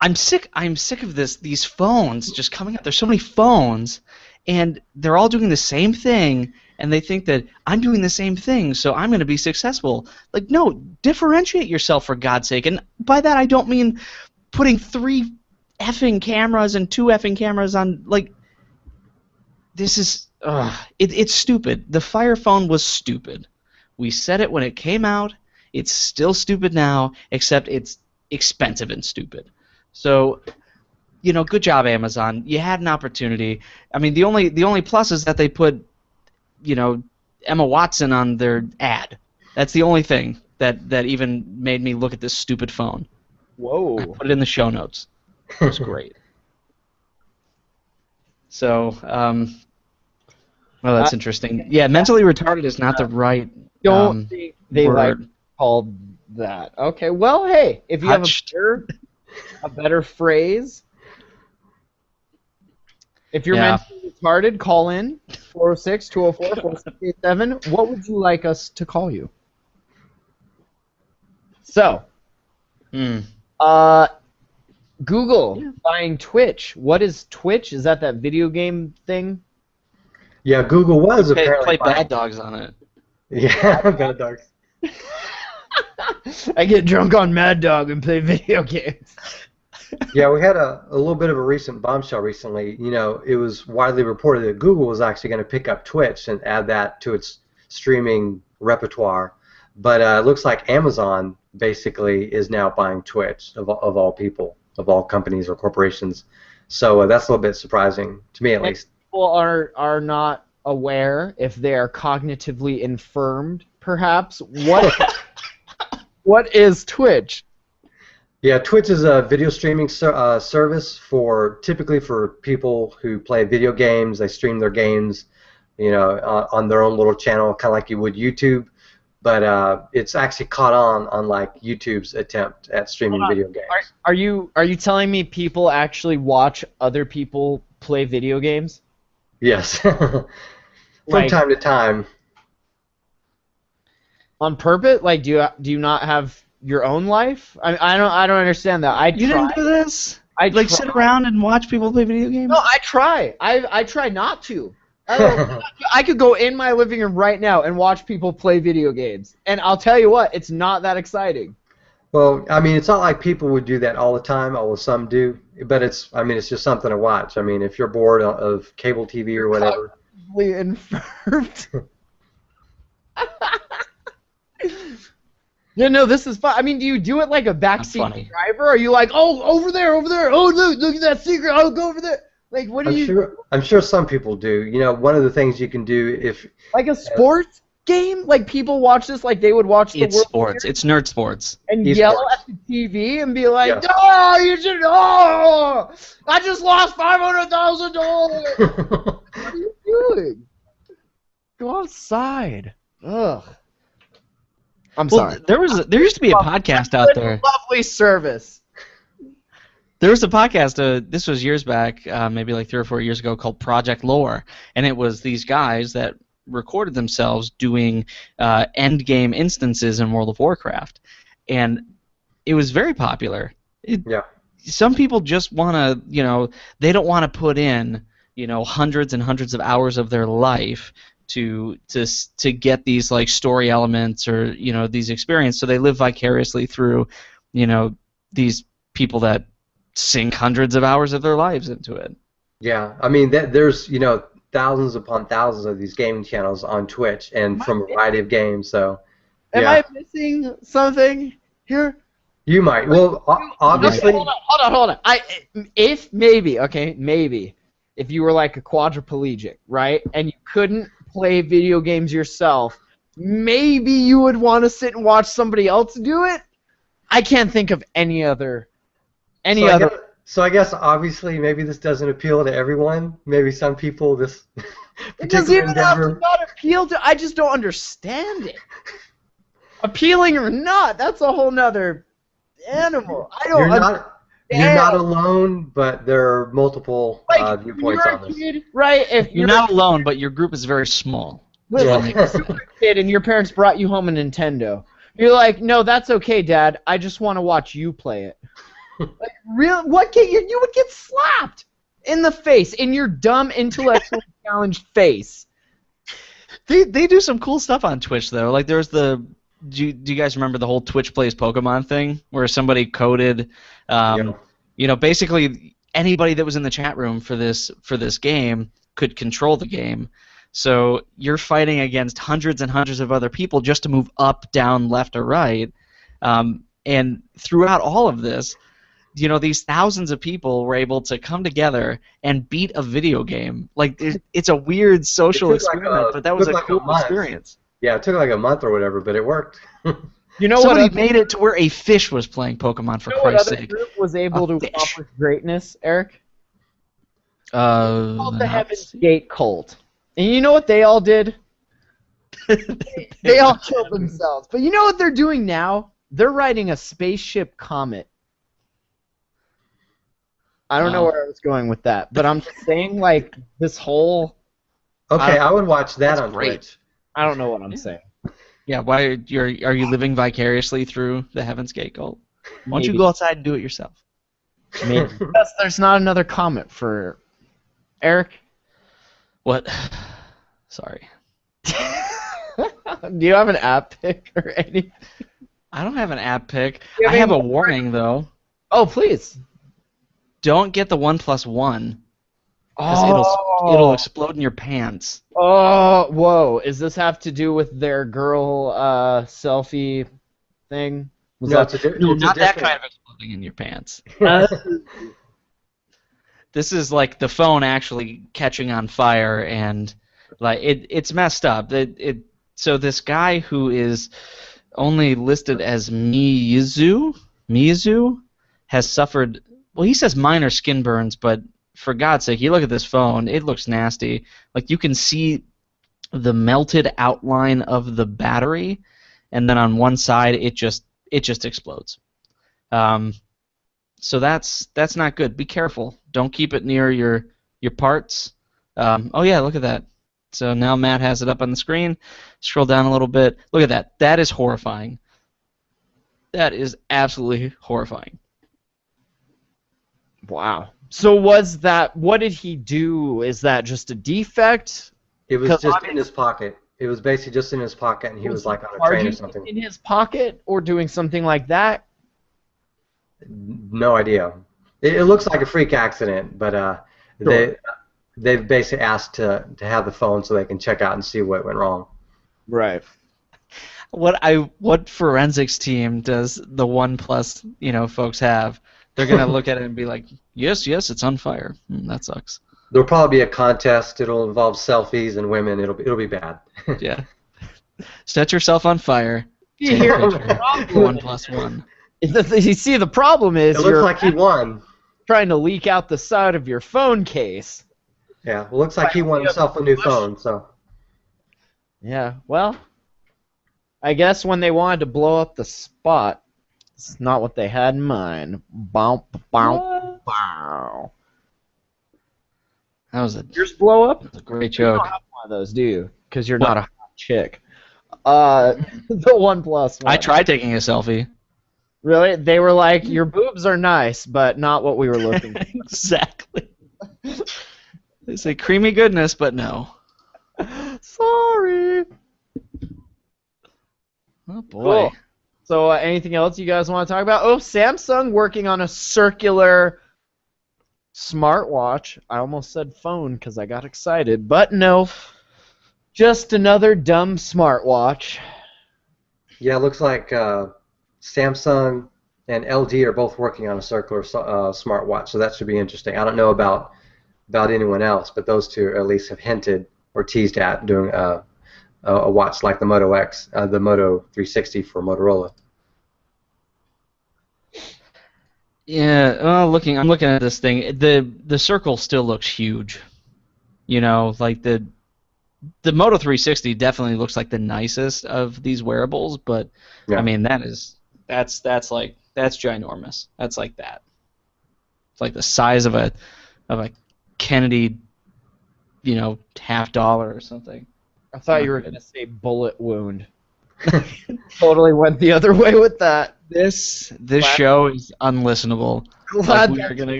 I'm sick. I'm sick of these phones just coming out. There's so many phones, and they're all doing the same thing, and they think that I'm doing the same thing, so I'm going to be successful. Like, no, differentiate yourself, for God's sake. And by that, I don't mean putting 3 effing cameras and 2 effing cameras on. Like, this is it's stupid. The Fire Phone was stupid. We said it when it came out. It's still stupid now, except it's expensive and stupid. So, good job, Amazon. You had an opportunity. I mean, the only plus is that they put, Emma Watson on their ad. That's the only thing that even made me look at this stupid phone. Whoa. I put it in the show notes. It was great. So, well, that's interesting. Yeah, mentally retarded is not the right Don't think they word. Called that. Okay, well, hey, if you have a better phrase, if you're mentally retarded, call in 406-204-4687. What would you like us to call you? So, Google buying Twitch. What is Twitch? Is that video game thing? Yeah, Google was apparently play Bad Dogs on it. Yeah, Bad Dogs. I get drunk on Mad Dog and play video games. Yeah, we had a little bit of a recent bombshell recently. It was widely reported that Google was actually going to pick up Twitch and add that to its streaming repertoire. But it looks like Amazon basically is now buying Twitch, of all people, of all companies or corporations. So that's a little bit surprising, to me at least. People are not aware, if they are cognitively infirmed, perhaps, what is Twitch? Yeah, Twitch is a video streaming service typically for people who play video games. They stream their games, on their own little channel, kind of like you would YouTube. But it's actually caught on like YouTube's attempt at streaming video games. Are you telling me people actually watch other people play video games? Yes, from time to time. On purpose? Like, do you not have your own life? I don't understand that. You didn't do this? I sit around and watch people play video games? No, I try. I try not to. I could go in my living room right now and watch people play video games, and I'll tell you what, it's not that exciting. Well, I mean, it's not like people would do that all the time, although some do. But it's just something to watch. I mean, if you're bored of cable TV or whatever. Cognitively infirmed. Yeah, no, this is fun. I mean, do you do it like a backseat driver? Are you like, oh, over there, oh, look at that secret, I'll go over there. Like, what do you? I'm sure some people do. One of the things you can do if like a sports game, like people watch this, like they would watch the World sports. It's nerd sports. And yell at the TV and be like, "No, you should! Oh, I just lost $500,000. What are you doing? Go outside." Ugh. I'm sorry. There used to be a podcast out there. Lovely service. There was a podcast, this was years back, maybe like 3 or 4 years ago, called Project Lore, and it was these guys that recorded themselves doing end game instances in World of Warcraft, and it was very popular. Some people just want to, they don't want to put in, hundreds and hundreds of hours of their life to get these like story elements or these experiences, so they live vicariously through these people that sink hundreds of hours of their lives into it. Yeah, I mean there's thousands upon thousands of these gaming channels on Twitch and from a variety of games. So am I missing something here? You might. Well, obviously. Hold on. Maybe if you were like a quadriplegic, right, and you couldn't play video games yourself, maybe you would want to sit and watch somebody else do it. I can't think of any other. So I guess obviously maybe this doesn't appeal to everyone. Maybe some people this It doesn't particular even have to endeavor. not appeal to. I just don't understand it. Appealing or not, that's a whole nother animal. I don't. You're not alone, but there are multiple viewpoints on this. Kid, right? If You're not alone, but your group is very small. Listen, if you're a kid and your parents brought you home a Nintendo, you're like, no, that's okay, Dad. I just want to watch you play it. Like, real? What? You would get slapped in the face, in your dumb, intellectually challenged face. They do some cool stuff on Twitch though. Like there's the. Do you guys remember the whole Twitch plays Pokemon thing, where somebody coded, basically anybody that was in the chat room for this game could control the game. So you're fighting against hundreds and hundreds of other people just to move up, down, left, or right. And throughout all of this, these thousands of people were able to come together and beat a video game. Like it's a weird social experiment, but that was a cool experience. Yeah, it took like a month or whatever, but it worked. Somebody made it to where a fish was playing Pokemon, for Christ's sake. Group was able to accomplish greatness, Eric? Called the Heaven's Gate cult. And you know what they all did? They all killed themselves. But you know what they're doing now? They're riding a spaceship comet. I don't know where I was going with that, but I'm just saying, like, this whole... Okay, I would watch that on Twitch. I don't know what I'm saying. Yeah, why are you living vicariously through the Heaven's Gate cult? Why don't you go outside and do it yourself? Maybe. There's not another comment for Eric. What? Sorry. Do you have an app pick or anything? I don't have an app pick. I have a warning though. Oh, please. Don't get the 1+1. Because it'll explode in your pants. Oh, whoa. Does this have to do with their girl selfie thing? Not that kind of exploding in your pants. This is like the phone actually catching on fire, and like it's messed up. So this guy who is only listed as Miyazu has suffered, well, he says minor skin burns, but for God's sake, you look at this phone, it looks nasty. Like you can see the melted outline of the battery, and then on one side it just explodes. So that's not good. Be careful. Don't keep it near your parts. Oh yeah, look at that. So now Matt has it up on the screen. Scroll down a little bit. Look at that. That is horrifying. That is absolutely horrifying. Wow. So what did he do? Is that just a defect? It was just in his pocket. It was basically just in his pocket, and he was like on a train or something. In his pocket or doing something like that? No idea. It looks like a freak accident, but they've basically asked to have the phone so they can check out and see what went wrong. Right. What forensics team does the OnePlus folks have? They're gonna look at it and be like, yes, it's on fire. That sucks. There'll probably be a contest. It'll involve selfies and women. It'll be bad. Yeah. Set yourself on fire. Take a picture. 1+1. You see, the problem is it looks like he won. Trying to leak out the side of your phone case. Yeah, well, looks like he won himself a new phone. So. Yeah. Well, I guess when they wanted to blow up the spot. It's not what they had in mind. Bow, bow, bow. That was yours blow up? That's a great joke. You don't have one of those, do you? Because you're not a hot chick. The 1+1. I tried taking a selfie. Really? They were like, your boobs are nice, but not what we were looking for. Exactly. They say creamy goodness, but no. Sorry. Oh boy. Cool. So anything else you guys want to talk about? Oh, Samsung working on a circular smartwatch. I almost said phone because I got excited, but no. Just another dumb smartwatch. Yeah, it looks like Samsung and LG are both working on a circular smartwatch, so that should be interesting. I don't know about anyone else, but those two at least have hinted or teased at doing a watch like the Moto X, the Moto 360 for Motorola. Yeah, I'm looking at this thing. The circle still looks huge. You know, like the Moto 360 definitely looks like the nicest of these wearables, but I Yeah. mean that's ginormous. That's like that. It's like the size of a Kennedy, $half or something. I It's thought you not were good. gonna say bullet wound. Totally went the other way with that. This Glad, show is unlistenable. Like glad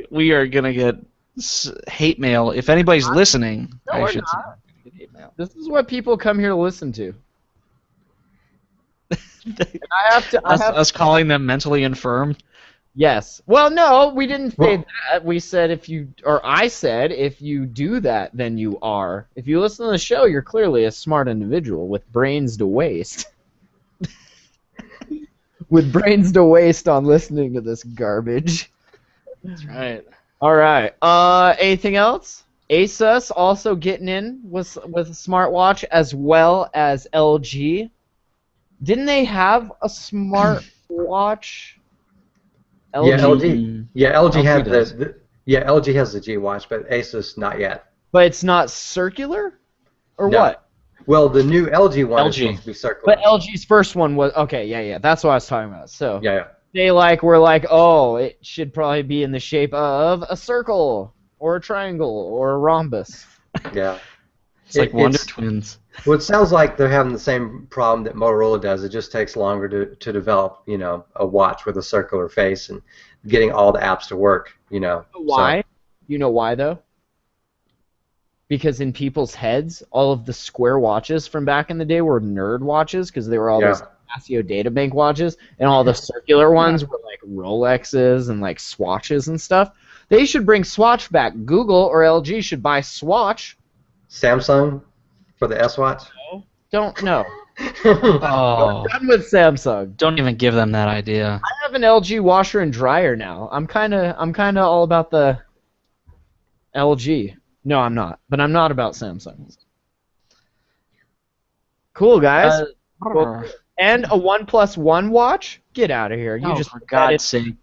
we are gonna get hate mail. If anybody's listening, no, I we're should say, not. we're gonna get hate mail. This is what people come here to listen to. I have to. Us calling them mentally infirm. Yes. Well, no, we didn't say Well, that. We said I said if you do that, then you are. If you listen to the show, you're clearly a smart individual with brains to waste. With brains to waste on listening to this garbage. That's right. All right. Anything else? Asus also getting in with a smartwatch as well as LG. Didn't they have a smartwatch? yeah, LG, LG. Yeah, LG LG had does. LG has the G Watch, but Asus not yet. but it's not circular, or No. what? Well, the new LG one is LG. supposed to be circular. But LG's first one was okay. Yeah. That's what I was talking about. So Yeah. they were like, oh, it should probably be in the shape of a circle or a triangle or a rhombus. Yeah. It's like Wonder Twins. Well, it sounds like they're having the same problem that Motorola does. It just takes longer to develop, a watch with a circular face and getting all the apps to work, Why? You know why though? Because in people's heads, all of the square watches from back in the day were nerd watches because they were all those Casio databank watches, and all the circular ones were like Rolexes and like Swatches and stuff. They should bring Swatch back. Google or LG should buy Swatch. Samsung for the S Watch. Don't know. Oh, Done with Samsung. don't even give them that idea. I have an LG washer and dryer now. I'm kind of all about the LG. No, I'm not. But I'm not about Samsung. Cool, guys. Well, and a OnePlus One watch? Get out of here. You just for God's sake.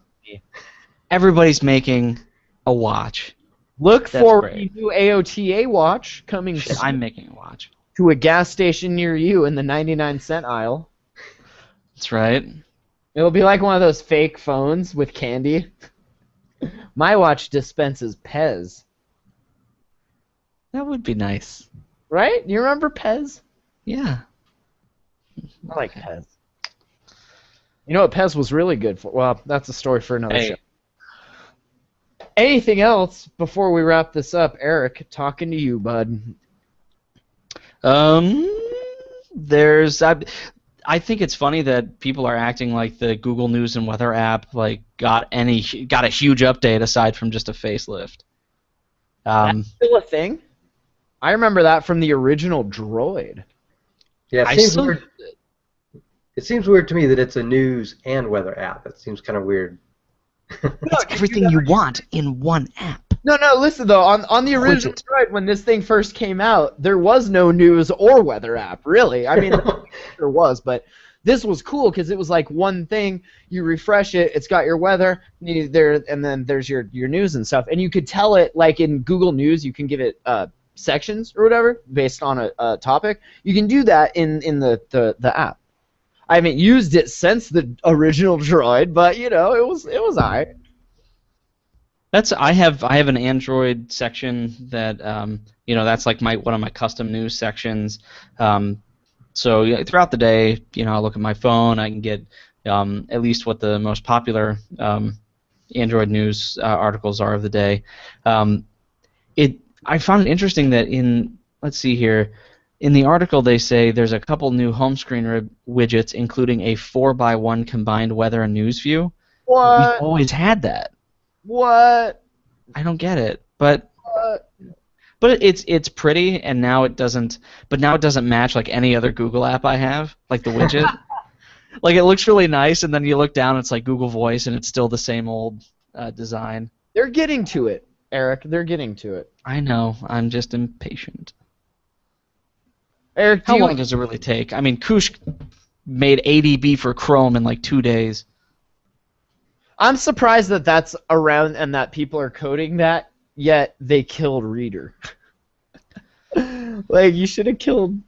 Everybody's making a watch. look That's for great. a new AOTA watch coming Shit, soon I'm making a watch. to a gas station near you in the 99-cent aisle. That's right. It'll be like one of those fake phones with candy. My watch dispenses Pez. That would be nice. Right? You remember Pez? Yeah. I like Pez. You know what Pez was really good for? Well, that's a story for another show. Anything else before we wrap this up? Eric, talking to you, bud. There's I think it's funny that people are acting like the Google News and Weather app got a huge update aside from just a facelift. That's still a thing? I remember that from the original Droid. Yeah, it seems weird to me that it's a news and weather app. That seems kind of weird. It's everything you want in one app. No, listen though, on the original Droid, when this thing first came out, there was no news or weather app, really. I mean, there was, but this was cool because it was like one thing, you refresh it, it's got your weather, and then there's your news and stuff. And you could tell it, like in Google News, you can give it sections or whatever based on a topic. You can do that in the app. I haven't used it since the original Droid, but it was alright. I have an Android section that that's like one of my custom news sections. So throughout the day, I look at my phone. I can get at least what the most popular Android news articles are of the day. I found it interesting that let's see here. In the article, they say there's a couple new home screen widgets, including a 4x1 combined weather and news view. What? We've always had that. What? I don't get it, but it's pretty, and now it doesn't. But now it doesn't match like any other Google app I have, like the widget. Like it looks really nice, and then you look down, it's like Google Voice, and it's still the same old design. They're getting to it, Eric. They're getting to it. I know. I'm just impatient. Eric, how long does it really take? I mean, Kush made ADB for Chrome in like 2 days. I'm surprised that that's around and that people are coding that, yet they killed Reader. Like, you should have killed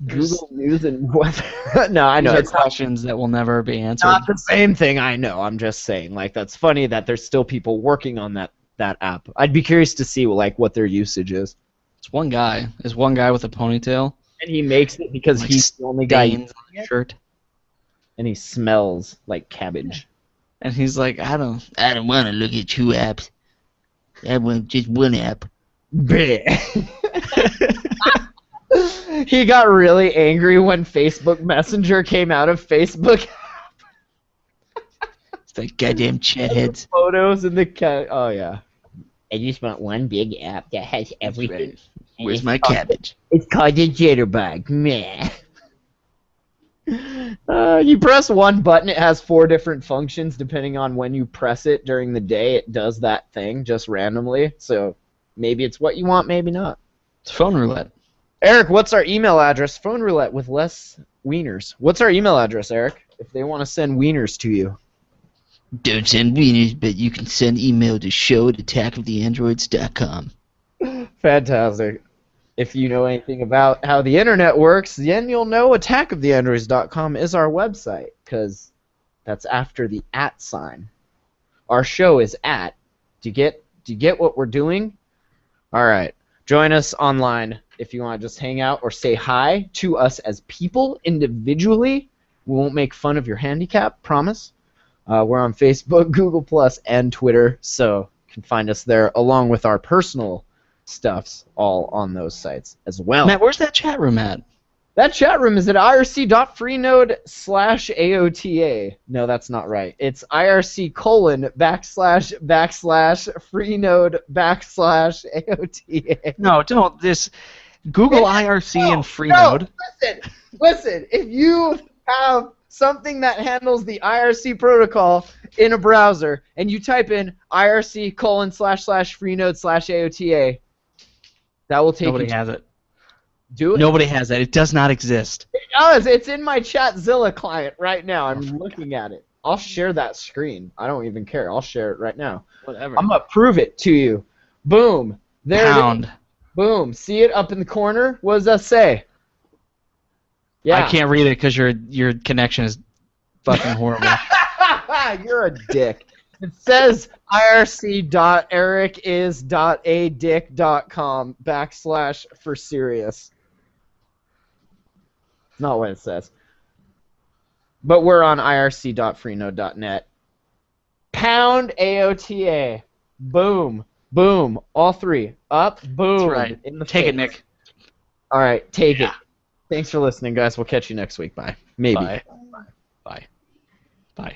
Google News and weather. No, I know. These are It's questions that will never be answered. not the same thing, I know. I'm just saying. Like, that's funny that there's still people working on that app. I'd be curious to see, like, what their usage is. It's one guy. It's one guy with a ponytail. And he makes it because Like he's the only guy stains on his shirt. and he smells like cabbage. And he's like, I don't want to look at 2 apps. I want just one app. He got really angry when Facebook Messenger came out of Facebook. It's like goddamn chatheads. Photos in the oh yeah. I just want one big app that has everything. Where's my cabbage? It's called the Jitterbug. Meh. You press one button, it has 4 different functions depending on when you press it during the day. It does that thing just randomly. So maybe it's what you want, maybe not. It's phone roulette. Eric, what's our email address? Phone roulette with less wieners. What's our email address, Eric? If they want to send wieners to you. Don't send wieners, but you can send email to show@attackoftheandroids.com. Fantastic. If you know anything about how the internet works, then you'll know attackoftheandroids.com is our website, because that's after the @ sign. Our show is @. Do you get what we're doing? All right. Join us online if you want to just hang out or say hi to us as people individually. We won't make fun of your handicap, promise. We're on Facebook, Google+, and Twitter, so you can find us there along with our personal stuffs all on those sites as well. Matt, where's that chat room at? That chat room is at irc.freenode/AOTA. No, that's not right. It's irc:\/freenode\AOTA. No, don't. This Google IRC and Freenode. Listen. If you have something that handles the IRC protocol in a browser and you type in irc://freenode/AOTA, that will take Nobody you. has it. Do it. Nobody has that. It does not exist. It does. It's in my Chatzilla client right now. I'm looking at it. I'll share that screen. I don't even care. I'll share it right now. Whatever. I'm going to prove it to you. Boom. There Pound. it is. Boom. See it up in the corner? What does that say? Yeah. I can't read it because your connection is fucking horrible. You're a dick. It says irc.ericis.adick.com / for serious. Not what it says. But we're on irc.freenode.net. Pound AOTA. Boom. Boom. All 3. Up. Boom. That's right. In the Take face. it, Nick. All right. Take it. Thanks for listening, guys. We'll catch you next week. Bye. Maybe. Bye. Bye. Bye.